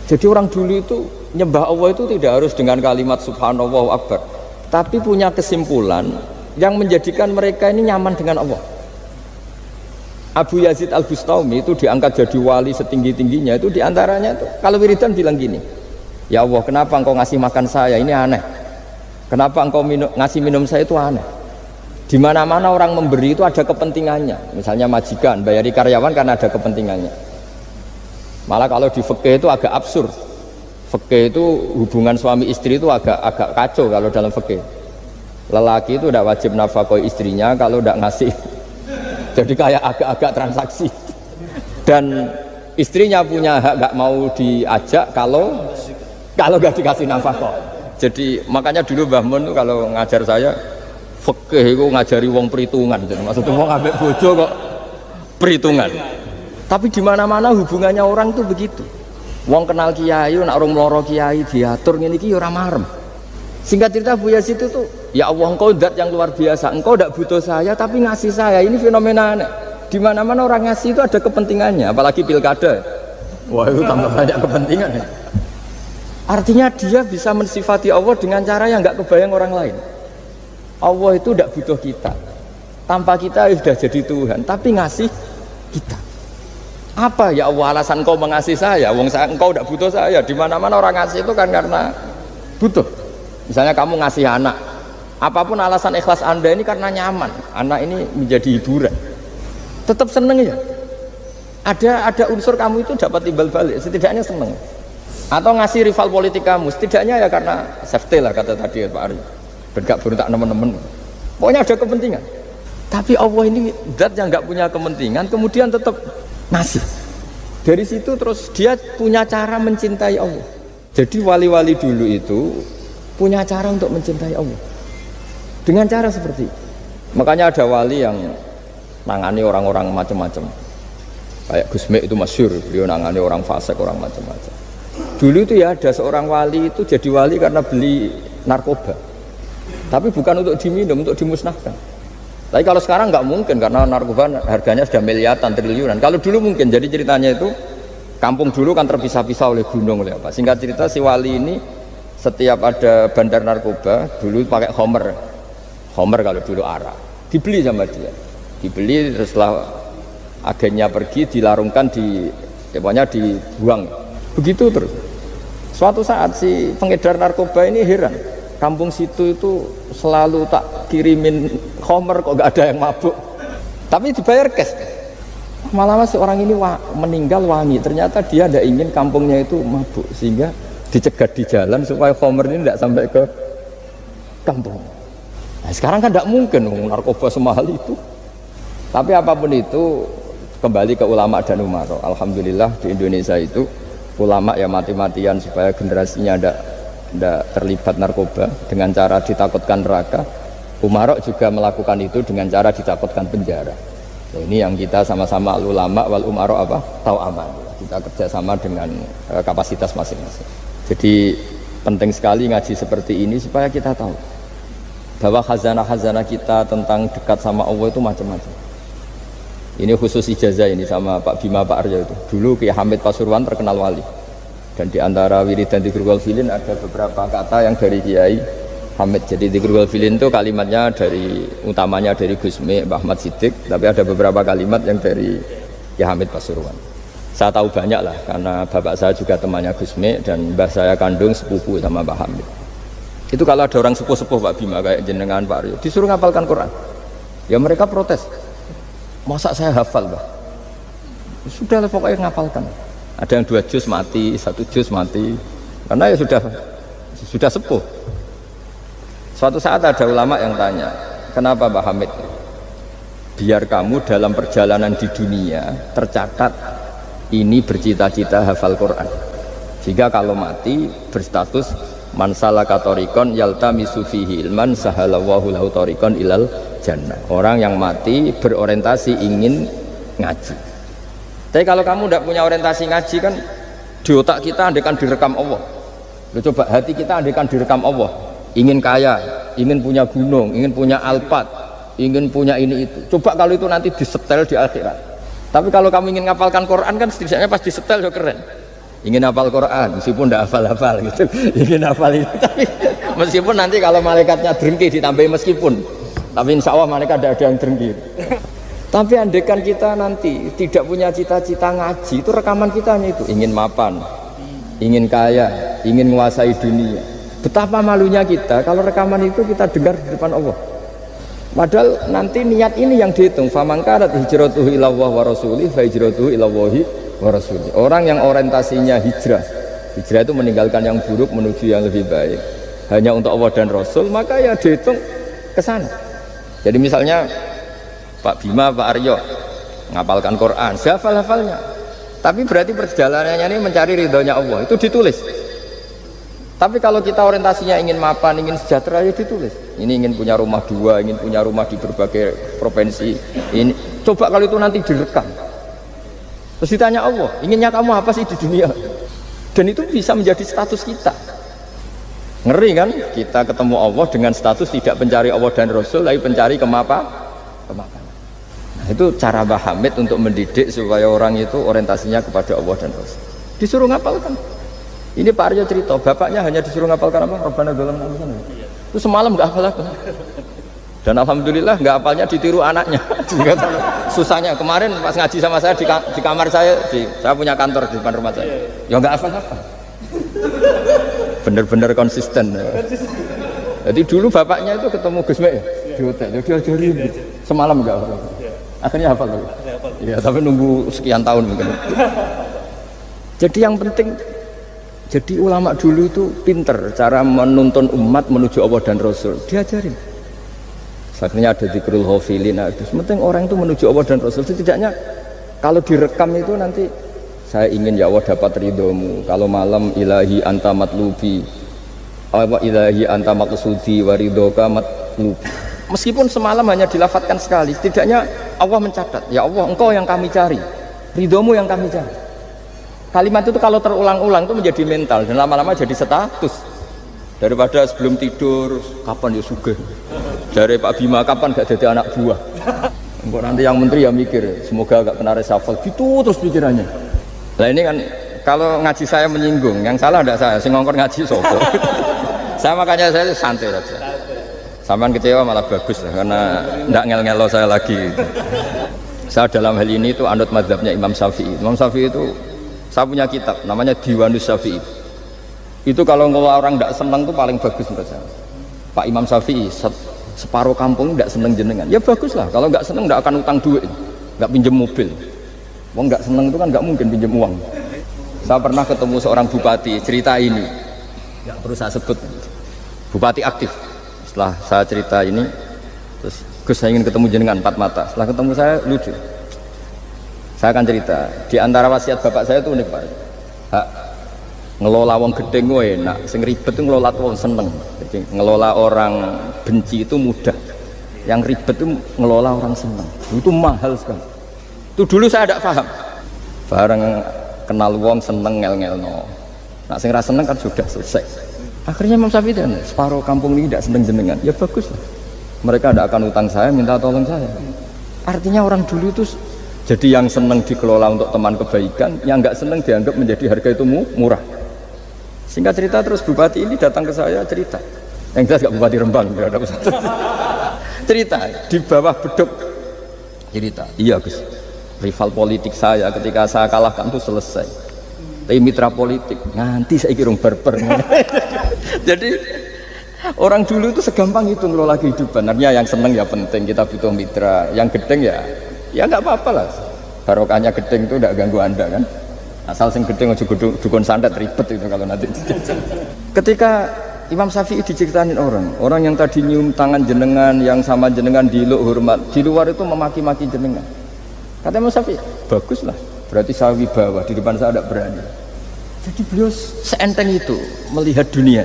Jadi orang dulu itu nyembah Allah itu tidak harus dengan kalimat subhanallah akbar, tapi punya kesimpulan yang menjadikan mereka ini nyaman dengan Allah. Abu Yazid Al-Bustami itu diangkat jadi wali setinggi-tingginya, itu diantaranya itu kalau wiridan bilang gini, ya Allah, kenapa engkau ngasih makan saya, ini aneh. Kenapa engkau ngasih minum saya, itu aneh. Di mana-mana orang memberi itu ada kepentingannya. Misalnya majikan bayari karyawan karena ada kepentingannya. Malah kalau di fikih itu agak absurd. Fikih itu hubungan suami istri itu agak kacau kalau dalam fikih. Lelaki itu tidak wajib nafkah istrinya kalau tidak ngasih. Jadi kayak agak-agak transaksi. Dan Istrinya punya hak nggak mau diajak kalau nggak dikasih nafkah. Jadi makanya dulu Mbah Mun tuh kalau ngajar saya fikih itu ngajari wong perhitungan. Jadi maksudnya wong ambek bojo kok perhitungan. Tapi di mana-mana hubungannya orang tuh begitu. Wong kenal kiai, nak orang meloro kiai diatur ngene iki ora marem. Singkat cerita Bu Yazid itu tuh, ya Allah engkau zat yang luar biasa. Engkau tidak butuh saya tapi ngasih saya. Ini fenomena aneh. Di mana-mana orang ngasih itu ada kepentingannya, apalagi pilkada. Wah, itu tambah banyak kepentingan. Artinya dia bisa mensifati Allah dengan cara yang nggak kebayang orang lain. Allah itu tidak butuh kita. Tanpa kita sudah jadi Tuhan, tapi ngasih kita. Apa ya Allah alasan kau mengasihi saya? Engkau tidak butuh saya. Di mana-mana orang ngasih itu kan karena butuh. Misalnya kamu ngasih anak, apapun alasan ikhlas Anda ini karena nyaman. Anak ini menjadi hiburan. Tetap seneng ya. Ada unsur kamu itu dapat timbal balik, setidaknya seneng. Atau ngasih rival politik kamu, setidaknya ya karena safety lah kata tadi Pak Ari. Bergak berontak teman-teman. Pokoknya ada kepentingan. Tapi Allah ini zat yang nggak punya kepentingan, kemudian tetap ngasih. Dari situ terus dia punya cara mencintai Allah. Jadi wali-wali dulu itu punya cara untuk mencintai Allah. Dengan cara seperti itu. Makanya ada wali yang nangani orang-orang macam-macam. Kayak Gusme itu masyhur, beliau nangani orang fasik, orang macam-macam. Dulu itu ya ada seorang wali itu jadi wali karena beli narkoba. Tapi bukan untuk diminum, untuk dimusnahkan. Tapi kalau sekarang nggak mungkin karena narkoba harganya sudah miliaran, triliunan. Kalau dulu mungkin. Jadi ceritanya itu kampung dulu kan terpisah-pisah oleh gunung, oleh apa. Singkat cerita si wali ini setiap ada bandar narkoba dulu pakai homer kalau dulu arak. Dibeli sama dia. Dibeli setelah agennya pergi dilarungkan pokoknya dibuang begitu terus. Suatu saat si pengedar narkoba ini heran, kampung situ itu selalu tak kirimin homer kok gak ada yang mabuk, tapi dibayar cash. Malah si orang ini meninggal wangi, ternyata dia tidak ingin kampungnya itu mabuk sehingga dicegat di jalan supaya homer ini tidak sampai ke kampung. Nah, sekarang kan tidak mungkin narkoba semahal itu. Tapi apapun itu kembali ke ulama dan umaro. Alhamdulillah di Indonesia itu ulama ya mati-matian supaya generasinya tidak terlibat narkoba dengan cara ditakutkan neraka. Umaro juga melakukan itu dengan cara ditakutkan penjara. Nah, ini yang kita sama-sama ulama wal umaro tahu aman. Kita kerjasama dengan kapasitas masing-masing. Jadi penting sekali ngaji seperti ini supaya kita tahu bahwa khazanah-khazanah kita tentang dekat sama Allah itu macam-macam. Ini khusus ijazah ini sama Pak Bima Pak Aryo itu. Dulu Ki Hamid Pasuruan terkenal wali. Dan di antara wiridan Dzikrul Walfilin ada beberapa kata yang dari Kiai Hamid. Jadi Dzikrul Walfilin itu kalimatnya utamanya dari Gusme Mbah Ahmad Siddiq, tapi ada beberapa kalimat yang dari Ki Hamid Pasuruan. Saya tahu banyak lah karena bapak saya juga temannya Gusme dan mbah saya kandung sepupu sama Mbah Hamid. Itu kalau ada orang sepuh-sepuh Pak Bima kayak jenengan Pak Aryo disuruh ngapalkan Quran. Ya mereka protes. Masa saya hafal Mbah? Sudah pokoknya ngapalkan. Ada yang 2 juz mati, 1 juz mati. Karena ya sudah sepuh. Suatu saat ada ulama yang tanya, kenapa Mbah Hamid? Biar kamu dalam perjalanan di dunia tercatat ini bercita-cita hafal Quran. Jika kalau mati berstatus man salaka thariqan yaltamisu fihi ilman sahalallahu lahu thariqan ilal jannah. Orang yang mati berorientasi ingin ngaji. Tapi kalau kamu tidak punya orientasi ngaji kan di otak kita andaikan direkam Allah. Coba hati kita andaikan direkam Allah. Ingin kaya, ingin punya gunung, ingin punya alpat, ingin punya ini itu. Coba kalau itu nanti disetel di akhirat. Tapi kalau kamu ingin ngapalkan Quran kan setidaknya pas disetel ya keren. Ingin hafal Quran meskipun tidak hafal-hafal gitu. Ingin hafal itu tapi meskipun nanti kalau malaikatnya drengki ditambahi meskipun. Tapi insya Allah mereka tidak ada yang drengki. Tapi andaikan kita nanti tidak punya cita-cita ngaji, itu rekaman kita hanya itu, ingin mapan, ingin kaya, ingin menguasai dunia. Betapa malunya kita kalau rekaman itu kita dengar di depan Allah. Padahal nanti niat ini yang dihitung. Faman kanat hijratuhu ilallah wa rasulih fa hijratuhu ilallahi wa rasulih. Orang yang orientasinya hijrah itu meninggalkan yang buruk menuju yang lebih baik hanya untuk Allah dan Rasul, maka ya dihitung ke sana. Jadi misalnya Pak Bima, Pak Aryo ngapalkan Quran, hafal-hafalnya. Tapi berarti perjalanannya ini mencari ridhonya Allah, itu ditulis. Tapi kalau kita orientasinya ingin mapan, ingin sejahtera, ya ditulis. Ini ingin punya rumah 2, ingin punya rumah di berbagai provinsi. Ini coba kalau itu nanti direkam. Terus ditanya Allah, inginnya kamu apa sih di dunia? Dan itu bisa menjadi status kita. Ngeri kan? Kita ketemu Allah dengan status tidak pencari Allah dan Rasul, tapi pencari kemapanan. Nah, itu cara Mbah Hamid untuk mendidik supaya orang itu orientasinya kepada Allah dan Rasul. Disuruh ngapalkan. Ini Pak Aryo cerita, bapaknya hanya disuruh ngapalkan apa? Rabbana dzalamna anfusana. Itu semalam nggak hafal apa. Dan alhamdulillah nggak hafalnya ditiru anaknya. Susahnya kemarin pas ngaji sama saya di kamar saya punya kantor di depan rumah saya. Ya nggak hafal-hafal. Bener-bener konsisten. Jadi dulu bapaknya itu ketemu Gus Mek di hotel, dia diajarin gitu. Semalam nggak hafal. Akhirnya hafal lagi. Ya tapi nunggu sekian tahun mungkin. Jadi yang penting. Jadi ulama dulu itu pinter cara menuntun umat menuju Allah dan Rasul, diajarin. Akhirnya ada dzikrul ghafilin. Penting orang itu menuju Allah dan Rasul. Setidaknya kalau direkam itu nanti saya ingin ya Allah dapat ridhomu. Kalau malam ilahi anta matlubi, ilahi anta maqsudi wa ridhoka matlubi. Meskipun semalam hanya dilafatkan sekali, setidaknya Allah mencatat, ya Allah engkau yang kami cari, ridhomu yang kami cari. Kalimat itu kalau terulang-ulang itu menjadi mental dan lama-lama jadi status. Daripada sebelum tidur kapan ya sugih, dari Pak Bima kapan gak jadi anak buah. Engkau nanti yang menteri ya mikir semoga gak kena reshuffle gitu terus pikirannya. Nah ini kan kalau ngaji saya menyinggung, yang salah tidak saya, sing ngongkor ngaji sopo. Saya makanya saya santai saja. Sampean kecewa malah bagus lah, karena tidak ngel-ngelo saya lagi. Saya dalam hal ini itu anut mazhabnya Imam Syafi'i. Imam Syafi'i itu saya punya kitab namanya Diwanus Syafi'i. Itu kalau orang tidak senang itu paling bagus menurut saya. Pak Imam Syafi'i separuh kampung tidak senang jenengan. Ya bagus lah. Kalau nggak senang tidak akan utang duit, nggak pinjam mobil. Wong nggak senang itu kan nggak mungkin pinjam uang. Saya pernah ketemu seorang bupati cerita ini, nggak perlu saya sebut. Bupati aktif. Setelah saya cerita ini, terus Gus saya ingin ketemu jenengan empat mata. Setelah ketemu saya lucu. Saya akan cerita, di antara wasiat bapak saya itu unik Pak. Hak ngelola wong gedeng gue enak, sing ribet itu ngelola wong seneng. Jadi ngelola orang benci itu mudah, yang ribet itu ngelola orang seneng. Itu mahal sekali. Itu dulu saya tidak paham. Bareng kenal wong seneng ngel-ngel no. Nah sing ra seneng kan sudah selesai. Akhirnya Imam Syafi'i kan separuh kampung ini tidak seneng jenengan. Ya bagus lah. Mereka tidak akan utang saya, minta tolong saya. Artinya orang dulu itu jadi yang senang dikelola untuk teman kebaikan, yang nggak senang dianggap menjadi harga itu murah. Singkat cerita terus bupati ini datang ke saya cerita. Yang jelas nggak bupati Rembang, ada cerita di bawah beduk cerita. Iya Gus, rival politik saya ketika saya kalahkan itu selesai. Tapi mitra politik nanti saya kira berper. Jadi orang dulu itu segampang itu ngelola kehidupan. Artinya yang senang ya penting, kita butuh mitra. Yang gedeng ya nggak apa-apa lah, barokahnya gedeng itu tidak ganggu anda kan, asal sing gedeng aja dukun santet ribet itu kalau nanti. Ketika Imam Syafi'i diceritain orang yang tadi nyium tangan jenengan, yang sama jenengan diluk hormat, di luar itu memaki-maki jenengan. Kata Imam Syafi'i, bagus lah, berarti saya wibawa, di depan saya tidak berani. Jadi beliau seenteng itu melihat dunia.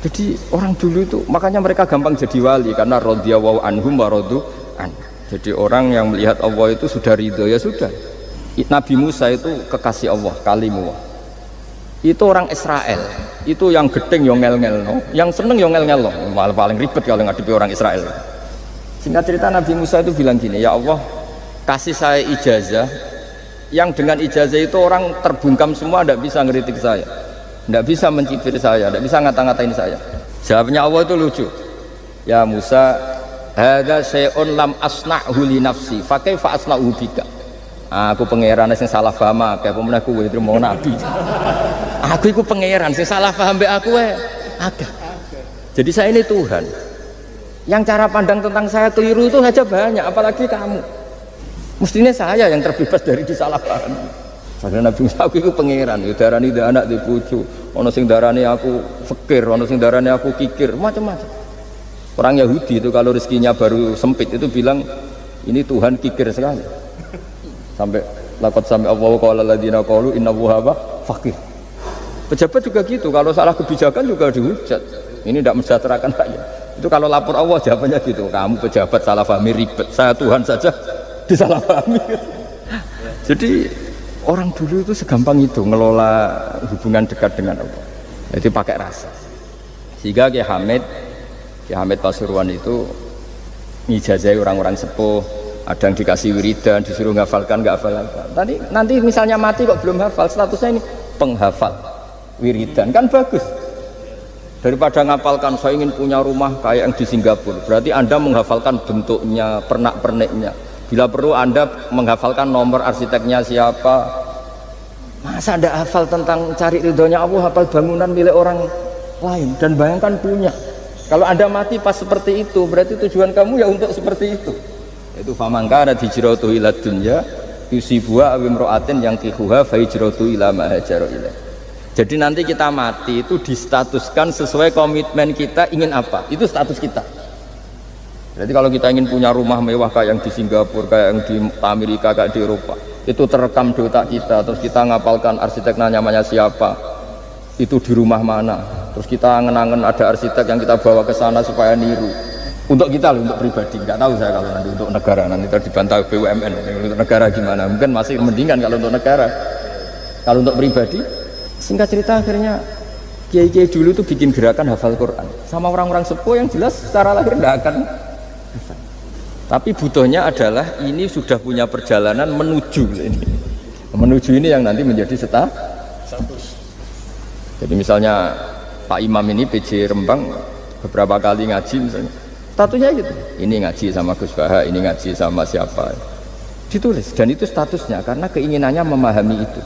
Jadi orang dulu itu makanya mereka gampang jadi wali karena radhiyallahu anhum wa radu an. Jadi orang yang melihat Allah itu sudah ridho, ya sudah. Nabi Musa itu kekasih Allah, kalimullah. Itu orang Israel, itu yang gedeng yang ngel-ngel no, yang seneng yang ngel-ngel no. Malah paling ribet kalau ngadepi orang Israel. Singkat cerita Nabi Musa itu bilang gini, ya Allah kasih saya ijazah, yang dengan ijazah itu orang terbungkam semua tidak bisa ngeritik saya, tidak bisa mencibir saya, tidak bisa ngata-ngatain saya. Jawabnya Allah itu lucu, ya Musa hadza syai'un lam asna'hu li nafsi fa kaifa asna'hu bika. Aku pangeran sing salah paham akeh pemen aku kowe trimo nabi. Aku iku pangeran sing salah paham mbek aku akeh. Jadi saya ini Tuhan. Yang cara pandang tentang saya keliru itu saja banyak, apalagi kamu. Mestinya saya yang terbebas dari disalahpaham. Padahal Nabi Musa aku iku pangeran, ya darani anak di bojo, ana sing darani aku fakir, ana sing darani aku kikir, macam-macam. Orang Yahudi itu kalau rezekinya baru sempit itu bilang ini Tuhan kikir sekali. Sampai Laqad sami Allahu qala alladziina qalu innallaha faqir. Pejabat juga gitu, kalau salah kebijakan juga dihujat. Ini tidak mensejahterakan rakyat. Itu kalau lapor Allah jawabannya gitu, kamu pejabat salah pahami ribet, saya Tuhan saja disalahpahami. Jadi orang dulu itu segampang itu ngelola hubungan dekat dengan Allah. Jadi pakai rasa. Sehingga Kiai Hamid Pasuruan itu ngijazai orang-orang sepuh, ada yang dikasih wiridan, disuruh ngafalkan, nggak hafal-hafal. Nanti misalnya mati kok belum hafal, statusnya ini penghafal wiridan, kan bagus. Daripada ngapalkan saya ingin punya rumah kayak yang di Singapura, berarti Anda menghafalkan bentuknya, pernak-perniknya. Bila perlu Anda menghafalkan nomor arsiteknya siapa. Masa Anda hafal tentang cari ridhonya Allah, hafal bangunan milik orang lain dan bayangkan punya. Kalau Anda mati pas seperti itu, berarti tujuan kamu ya untuk seperti itu. Itu famangkana hijratuhu ila dunya yusibuha aw imra'atin yang kihuha fa hijratuhu ila ma hajara ilaih. Jadi nanti kita mati itu distatuskan sesuai komitmen kita ingin apa. Itu status kita. Jadi kalau kita ingin punya rumah mewah kayak yang di Singapura, kayak yang di Amerika, kayak di Eropa, itu terekam di otak kita. Terus kita ngapalkan arsiteknya namanya siapa, itu di rumah mana. Terus kita angen-angen ada arsitek yang kita bawa ke sana supaya niru. Untuk kita loh, untuk pribadi. Nggak tahu saya kalau nanti untuk negara, nanti dibantah BUMN. Untuk negara gimana? Mungkin masih mendingan kalau untuk negara. Kalau untuk pribadi, singkat cerita akhirnya kiai-kiai dulu tuh bikin gerakan hafal Quran. Sama orang-orang sepuh yang jelas secara lahir nggak akan. Tapi butuhnya adalah ini sudah punya perjalanan menuju ini yang nanti menjadi status. Jadi misalnya Pak Imam ini PJ Rembang beberapa kali ngaji misalnya, statusnya gitu, ini ngaji sama Gus Baha, ini ngaji sama siapa, ditulis dan itu statusnya karena keinginannya memahami itu.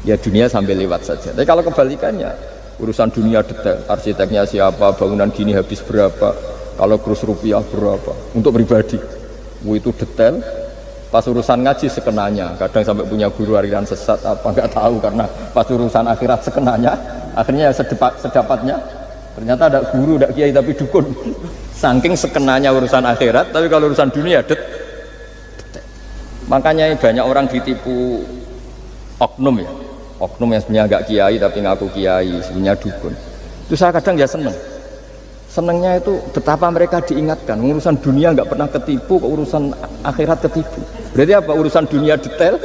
Ya dunia sambil lewat saja. Tapi kalau kebalikannya, urusan dunia detail, arsiteknya siapa, bangunan gini habis berapa, kalau kurus rupiah berapa untuk pribadi, itu detail. Pas urusan ngaji sekenanya, kadang sampai punya guru aliran sesat apa nggak tahu, karena pas urusan akhirat sekenanya, akhirnya sedapatnya ternyata ada guru, ada kiai tapi dukun. Saking sekenanya urusan akhirat, tapi kalau urusan dunia detail. Makanya banyak orang ditipu oknum ya, oknum yang sebenarnya nggak kiai tapi ngaku kiai, sebenarnya dukun. Itu saya kadang ya senengnya itu betapa mereka diingatkan urusan dunia nggak pernah ketipu, kok urusan akhirat ketipu. Berarti apa? Urusan dunia detail,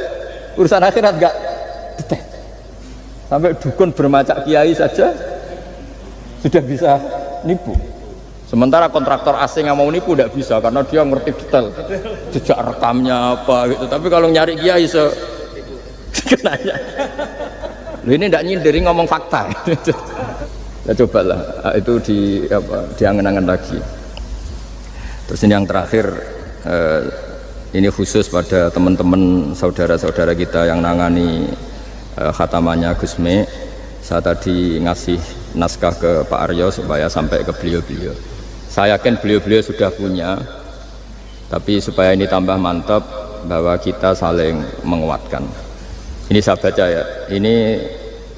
urusan akhirat nggak detail. Sampai dukun bermacak kiai saja sudah bisa nipu. Sementara kontraktor asing yang mau nipu tidak bisa karena dia ngerti detail, jejak rekamnya apa gitu. Tapi kalau nyari kiai sekenanya, ini tidak nyindir, ngomong fakta. Ya cobalah itu diangen-angen lagi. Terus ini yang terakhir, ini khusus pada teman-teman saudara-saudara kita yang nangani khatamannya Gusme. Saya tadi ngasih naskah ke Pak Aryo supaya sampai ke beliau-beliau. Saya yakin beliau-beliau sudah punya, tapi supaya ini tambah mantap bahwa kita saling menguatkan. Ini saya baca ya.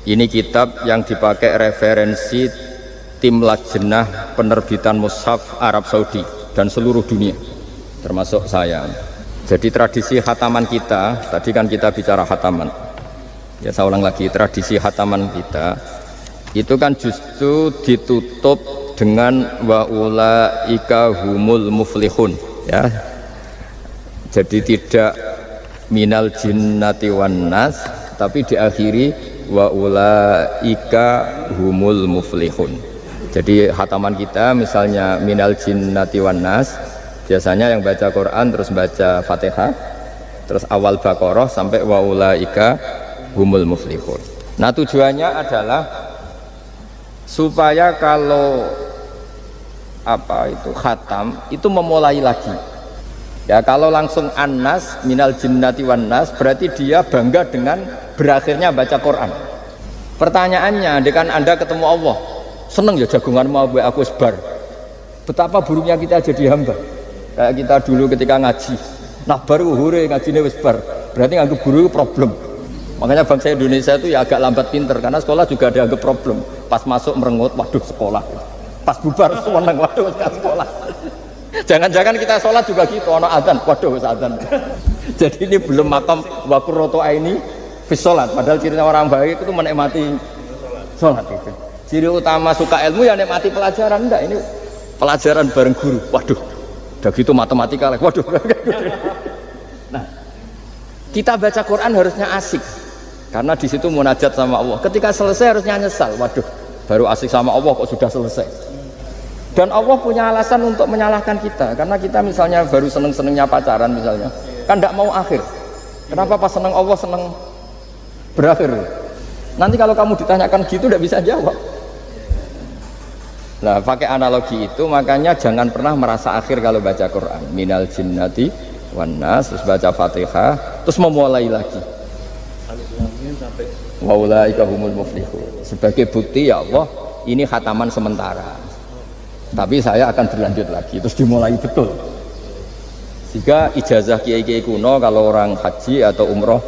Ini kitab yang dipakai referensi tim lajnah penerbitan mushaf Arab Saudi dan seluruh dunia, termasuk saya. Jadi tradisi khataman kita, tadi kan kita bicara khataman. Ya saya ulang lagi, tradisi khataman kita itu kan justru ditutup dengan wa ulaika humul muflihun ya. Jadi tidak minal jinnati wan nas, tapi diakhiri wa ulaika humul muflihun. Jadi khataman kita misalnya minal jinnati wan nas, biasanya yang baca Quran terus baca Fatihah, terus awal Baqarah sampai wa ulaika humul muflihun. Nah tujuannya adalah supaya kalau khatam itu memulai lagi. Ya kalau langsung An-Nas minal jinnati wan nas berarti dia bangga dengan berakhirnya baca Quran. Pertanyaannya, dengan Anda ketemu Allah, seneng ya jagungan mau aku sebar. Betapa buruknya kita jadi hamba. Kayak kita dulu ketika ngaji, nah baru hure ngajine wis bar. Berarti nganggep guru problem. Makanya bangsa Indonesia itu ya agak lambat pinter karena sekolah juga dianggap problem. Pas masuk merengut, waduh sekolah. Pas bubar seneng, waduh sekolah. Jangan-jangan kita sholat juga gitu, ono adzan, waduh adzan. Jadi ini belum makam wa qurratu aini fi sholat. Padahal cirinya orang baik itu menikmati sholat itu. Ciri utama suka ilmu ya nikmati pelajaran. Enggak, ini pelajaran bareng guru. Waduh, udah gitu matematika lagi. Waduh. Nah, kita baca Quran harusnya asik. Karena di situ munajat sama Allah. Ketika selesai harusnya nyesal. Waduh, baru asik sama Allah kok sudah selesai. Dan Allah punya alasan untuk menyalahkan kita. Karena kita misalnya baru seneng-senengnya pacaran misalnya, kan tidak mau akhir. Kenapa pas seneng Allah seneng berakhir? Nanti kalau kamu ditanyakan gitu tidak bisa jawab. Nah, pakai analogi itu makanya jangan pernah merasa akhir kalau baca Quran. Minal jinnati wan nas, terus baca Fatihah, terus memulai lagi. Wa ulaika humul muflihun. Sebagai bukti ya Allah, ini khataman sementara. Tapi saya akan berlanjut lagi, terus dimulai betul. Sehingga ijazah kiai-kiai kuno kalau orang haji atau umroh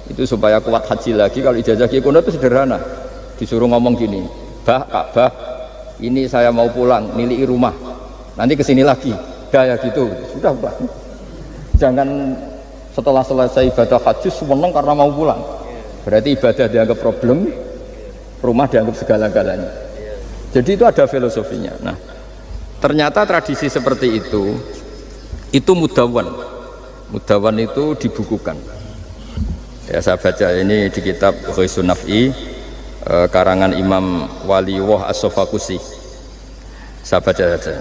itu supaya kuat haji lagi, kalau ijazah kiai kuno itu sederhana. Disuruh ngomong gini, Ka'bah, ini saya mau pulang, nilai rumah. Nanti kesini lagi, ya gitu. Sudah Pak. Jangan setelah selesai ibadah haji seneng karena mau pulang. Berarti ibadah dianggap problem, rumah dianggap segala-galanya. Jadi itu ada filosofinya. Nah, ternyata tradisi seperti itu mudawan itu dibukukan. Ya, saya baca ini di kitab Ghisun Naf'i karangan Imam Waliwah As-Sofakusi. Saya baca saja.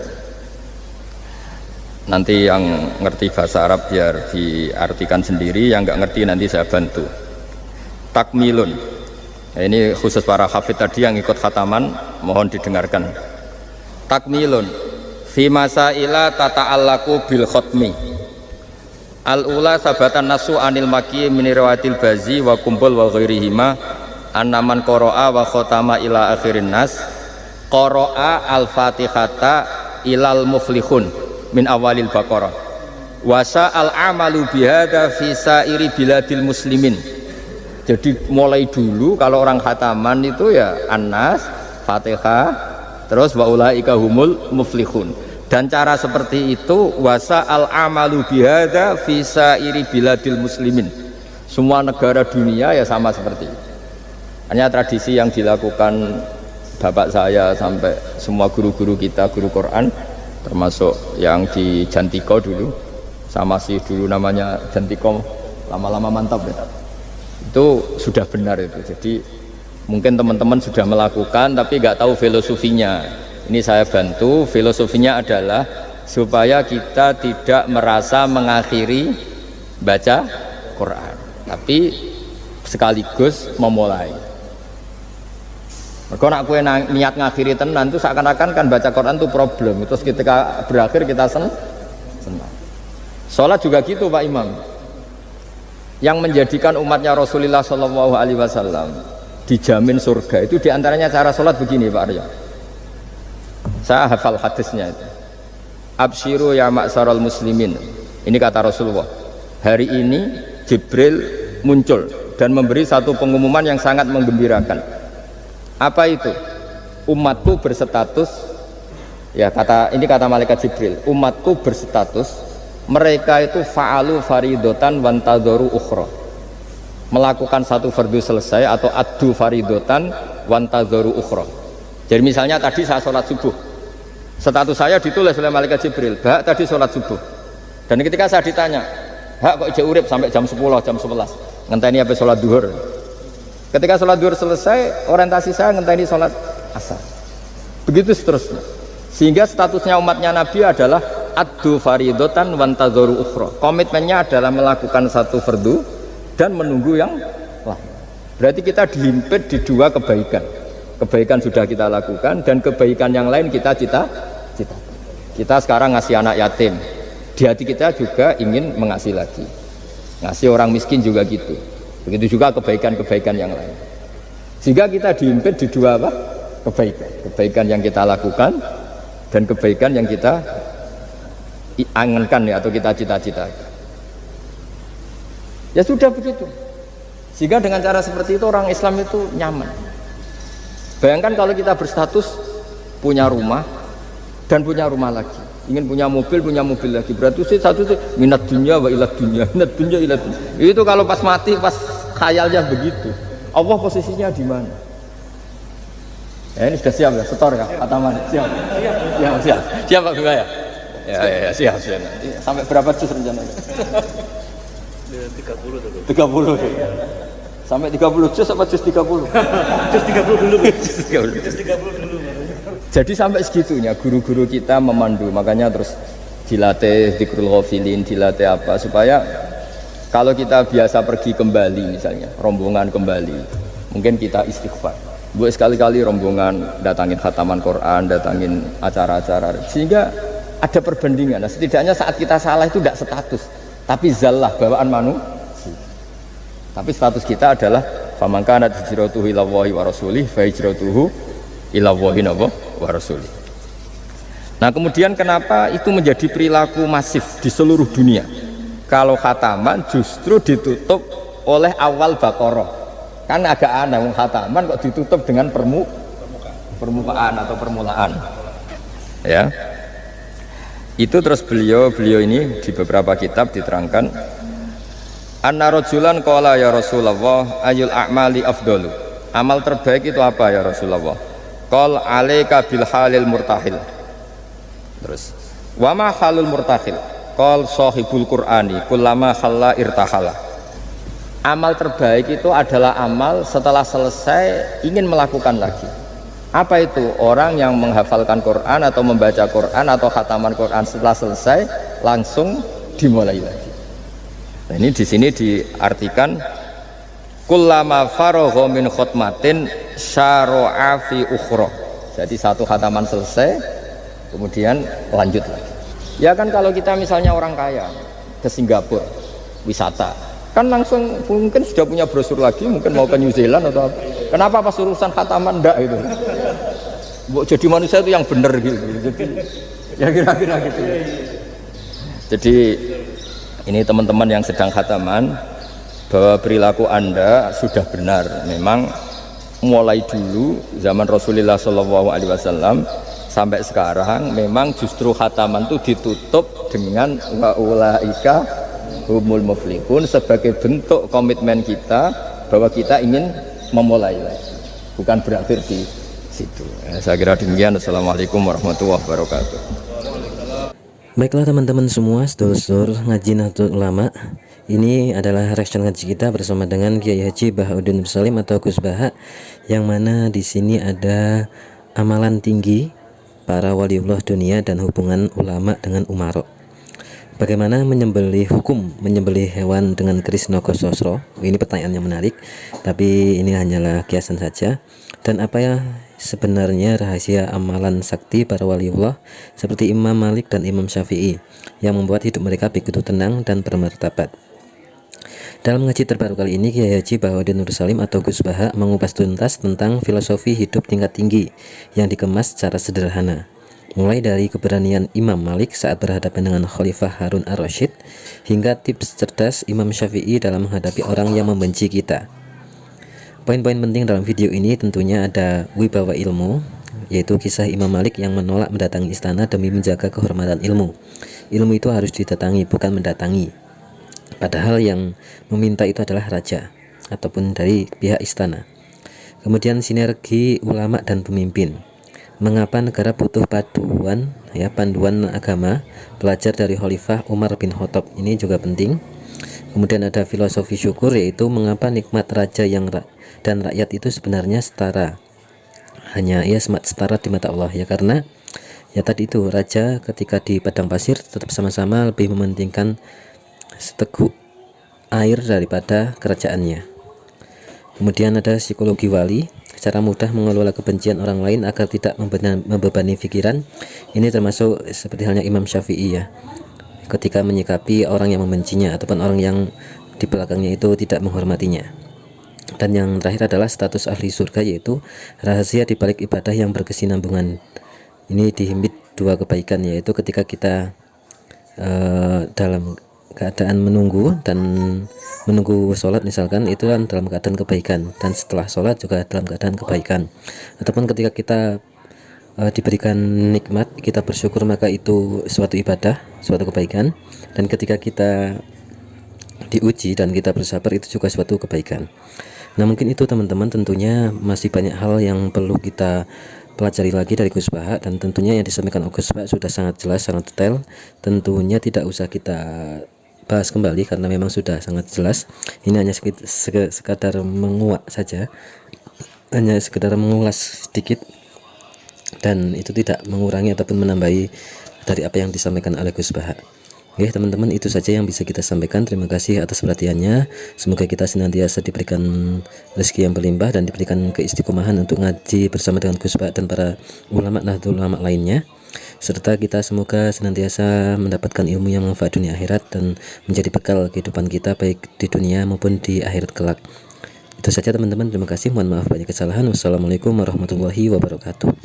Nanti yang ngerti bahasa Arab biar diartikan sendiri, yang nggak ngerti nanti saya bantu. Takmilun. Nah, ini khusus para hafid tadi yang ikut khataman, mohon didengarkan. Takmilun fi masaila tata'allaku bil khotmi al-ula sabatan nasu anil maki min riwayatil bazi wa kumpul wa ghairihima annaman qara'a wa khotama ila akhirin nas qara'a al-fatihata ilal muflihun min awalil baqarah wasa al-amalu bihada fi sairi biladil muslimin. Jadi mulai dulu kalau orang khataman itu ya An-Nas, Fatihah, terus wa ulaika humul muflihun. Dan cara seperti itu wasa al-amalu bihada fi sairi biladil muslimin. Semua negara dunia ya sama seperti itu. Hanya tradisi yang dilakukan bapak saya sampai semua guru-guru kita, guru Quran, termasuk yang di Jantiko dulu, sama sih dulu namanya Jantiko, lama-lama mantap ya. Itu sudah benar itu. Jadi mungkin teman-teman sudah melakukan tapi nggak tahu filosofinya. Ini saya bantu. Filosofinya adalah supaya kita tidak merasa mengakhiri baca Quran, tapi sekaligus memulai. Kalau nak kue niat ngakhiri tenan itu seakan-akan kan baca Quran itu problem. Terus ketika berakhir kita senang. Sholat juga gitu Pak Imam. Yang menjadikan umatnya Rasulullah SAW dijamin surga itu diantaranya cara sholat begini Pak Arya. Saya hafal hadisnya itu. Absyiru ya ma'syaral muslimin. Ini kata Rasulullah. Hari ini Jibril muncul dan memberi satu pengumuman yang sangat menggembirakan. Apa itu? Umatku berstatus, ya ini kata malaikat Jibril. Umatku berstatus mereka itu fa'alu faridotan wantadoru ukhra, melakukan satu fardu selesai atau addu faridotan wantadoru ukhra. Jadi misalnya tadi saya sholat subuh, status saya ditulis oleh malaikat Jibril, Bak tadi sholat subuh. Dan ketika saya ditanya, Bak kok ijek urip sampai jam 10, jam 11 ngenteni apa sholat duhur. Ketika sholat duhur selesai, orientasi saya ngenteni sholat asar. Begitu seterusnya. Sehingga statusnya umatnya Nabi adalah addu faridotan wantadoru ukhra. Komitmennya adalah melakukan satu fardu dan menunggu yang lain. Berarti kita dihimpit di dua kebaikan. Kebaikan sudah kita lakukan dan kebaikan yang lain kita cita. Kita sekarang ngasih anak yatim. Di hati kita juga ingin mengasih lagi. Ngasih orang miskin juga gitu. Begitu juga kebaikan-kebaikan yang lain. Sehingga kita dihimpit di dua apa? Kebaikan. Kebaikan yang kita lakukan dan kebaikan yang kita angankan ya, atau kita cita-citakan. Ya sudah begitu. Sehingga dengan cara seperti itu orang Islam itu nyaman. Bayangkan kalau kita berstatus punya rumah dan punya rumah lagi, ingin punya mobil lagi. Berarti satu itu minat dunia wa ilad dunia, minat dunia ilad dunia. Itu kalau pas mati, pas khayalnya begitu. Allah posisinya di mana? Ya ini sudah siap ya, setor ya, Ataman. Siap Pak Bunga ya? Ya, siap. Nanti sampai berapa juz rencananya? 30 dulu. 30. Sampai 30 juz apa juz 30? Juz 30 dulu. Juz 30 dulu. Jadi sampai segitunya guru-guru kita memandu, makanya terus dilatih dzikrul ghafilin, dilatih apa supaya kalau kita biasa pergi kembali misalnya, rombongan kembali, mungkin kita istighfar. Buat sekali-kali rombongan datangin khataman Quran, datangin acara-acara, sehingga ada perbandingan. Nah, setidaknya saat kita salah itu tidak status, tapi zallah bawaan manusia. Tapi status kita adalah faman kana hijratuhu ila Allahi wa rasulih fa hijratuhu ila Allahi wa rasulih. Nah, kemudian kenapa itu menjadi perilaku masif di seluruh dunia? Kalau khataman justru ditutup oleh awal Baqarah. Kan agak aneh khataman kok ditutup dengan permukaan atau permulaan. Ya. Itu terus beliau ini di beberapa kitab diterangkan anna rajulan qala ya Rasulullah ayul a'mali afdalu. Amal terbaik itu apa ya Rasulullah? Qal alaika bil halil murtahil. Terus wa ma halul murtahil? Qal sahibul qur'ani kullama khalla irtahala. Amal terbaik itu adalah amal setelah selesai ingin melakukan lagi. Apa itu? Orang yang menghafalkan Quran atau membaca Quran atau khataman Quran setelah selesai langsung dimulai lagi. Nah, ini di sini diartikan kullama faragha min khutmatin syara'a fi ukhra. Jadi satu khataman selesai kemudian lanjut lagi. Ya kan kalau kita misalnya orang kaya ke Singapura wisata, kan langsung mungkin sudah punya brosur lagi, mungkin mau ke New Zealand atau apa. Kenapa pas urusan khataman ndak itu? Jadi manusia itu yang benar gitu. Jadi ya kira-kira gitu. Jadi ini teman-teman yang sedang khataman, bahwa perilaku Anda sudah benar. Memang mulai dulu zaman Rasulullah SAW sampai sekarang memang justru khataman itu ditutup dengan wa ulaika humul muflihun sebagai bentuk komitmen kita bahwa kita ingin memulai lagi, bukan berakhir di situ. Saya kira demikian. Assalamualaikum warahmatullahi wabarakatuh. Baiklah teman-teman semua, sedulur ngaji Nahdlatul Ulama. Ini adalah reaction ngaji kita bersama dengan Kiai Haji Bahauddin Nur Salim atau Gus Baha, yang mana di sini ada amalan tinggi para waliullah dunia dan hubungan ulama dengan umaro. Bagaimana menyembelih hewan dengan keris nogososro? Ini pertanyaan yang menarik, tapi ini hanyalah kiasan saja. Dan apa ya sebenarnya rahasia amalan sakti para waliullah seperti Imam Malik dan Imam Syafi'i yang membuat hidup mereka begitu tenang dan bermartabat? Dalam ngaji terbaru kali ini, Kiai Haji Bahauddin Nur Salim atau Gus Baha mengupas tuntas tentang filosofi hidup tingkat tinggi yang dikemas secara sederhana, mulai dari keberanian Imam Malik saat berhadapan dengan Khalifah Harun ar-Rasyid hingga tips cerdas Imam Syafi'i dalam menghadapi orang yang membenci kita. Poin-poin penting dalam video ini tentunya ada wibawa ilmu, yaitu kisah Imam Malik yang menolak mendatangi istana demi menjaga kehormatan ilmu. Ilmu itu harus didatangi, bukan mendatangi. Padahal yang meminta itu adalah raja ataupun dari pihak istana. Kemudian sinergi ulama dan pemimpin. Mengapa negara butuh panduan agama, belajar dari Khalifah Umar bin Khattab, ini juga penting. Kemudian ada filosofi syukur, yaitu mengapa nikmat raja dan rakyat itu sebenarnya setara, hanya setara di mata Allah, ya karena ya tadi itu raja ketika di padang pasir tetap sama-sama lebih mementingkan seteguk air daripada kerajaannya. Kemudian ada psikologi wali, cara mudah mengelola kebencian orang lain agar tidak membebani pikiran. Ini termasuk seperti halnya Imam Syafi'i ya, ketika menyikapi orang yang membencinya ataupun orang yang di belakangnya itu tidak menghormatinya. Dan yang terakhir adalah status ahli surga, yaitu rahasia di balik ibadah yang berkesinambungan. Ini dihimpit dua kebaikan, yaitu ketika kita dalam keadaan menunggu sholat misalkan, itu kan dalam keadaan kebaikan, dan setelah sholat juga dalam keadaan kebaikan. Ataupun ketika kita diberikan nikmat, kita bersyukur, maka itu suatu ibadah, suatu kebaikan. Dan ketika kita diuji dan kita bersabar, itu juga suatu kebaikan. Nah, mungkin itu teman-teman, tentunya masih banyak hal yang perlu kita pelajari lagi dari Gus Baha, dan tentunya yang disampaikan Gus Baha sudah sangat jelas, sangat detail. Tentunya tidak usah kita bahas kembali karena memang sudah sangat jelas. Ini hanya sekadar menguak saja, hanya sekedar mengulas sedikit, dan itu tidak mengurangi ataupun menambahi dari apa yang disampaikan oleh Gus Baha. Oke teman-teman, itu saja yang bisa kita sampaikan. Terima kasih atas perhatiannya. Semoga kita senantiasa diberikan rezeki yang berlimpah dan diberikan keistiqomahan untuk ngaji bersama dengan Gus Baha dan para ulama Nahdlatul Ulama lainnya, serta kita semoga senantiasa mendapatkan ilmu yang manfaat dunia akhirat dan menjadi bekal kehidupan kita baik di dunia maupun di akhirat kelak. Itu saja teman-teman, terima kasih. Mohon maaf banyak kesalahan. Wassalamualaikum warahmatullahi wabarakatuh.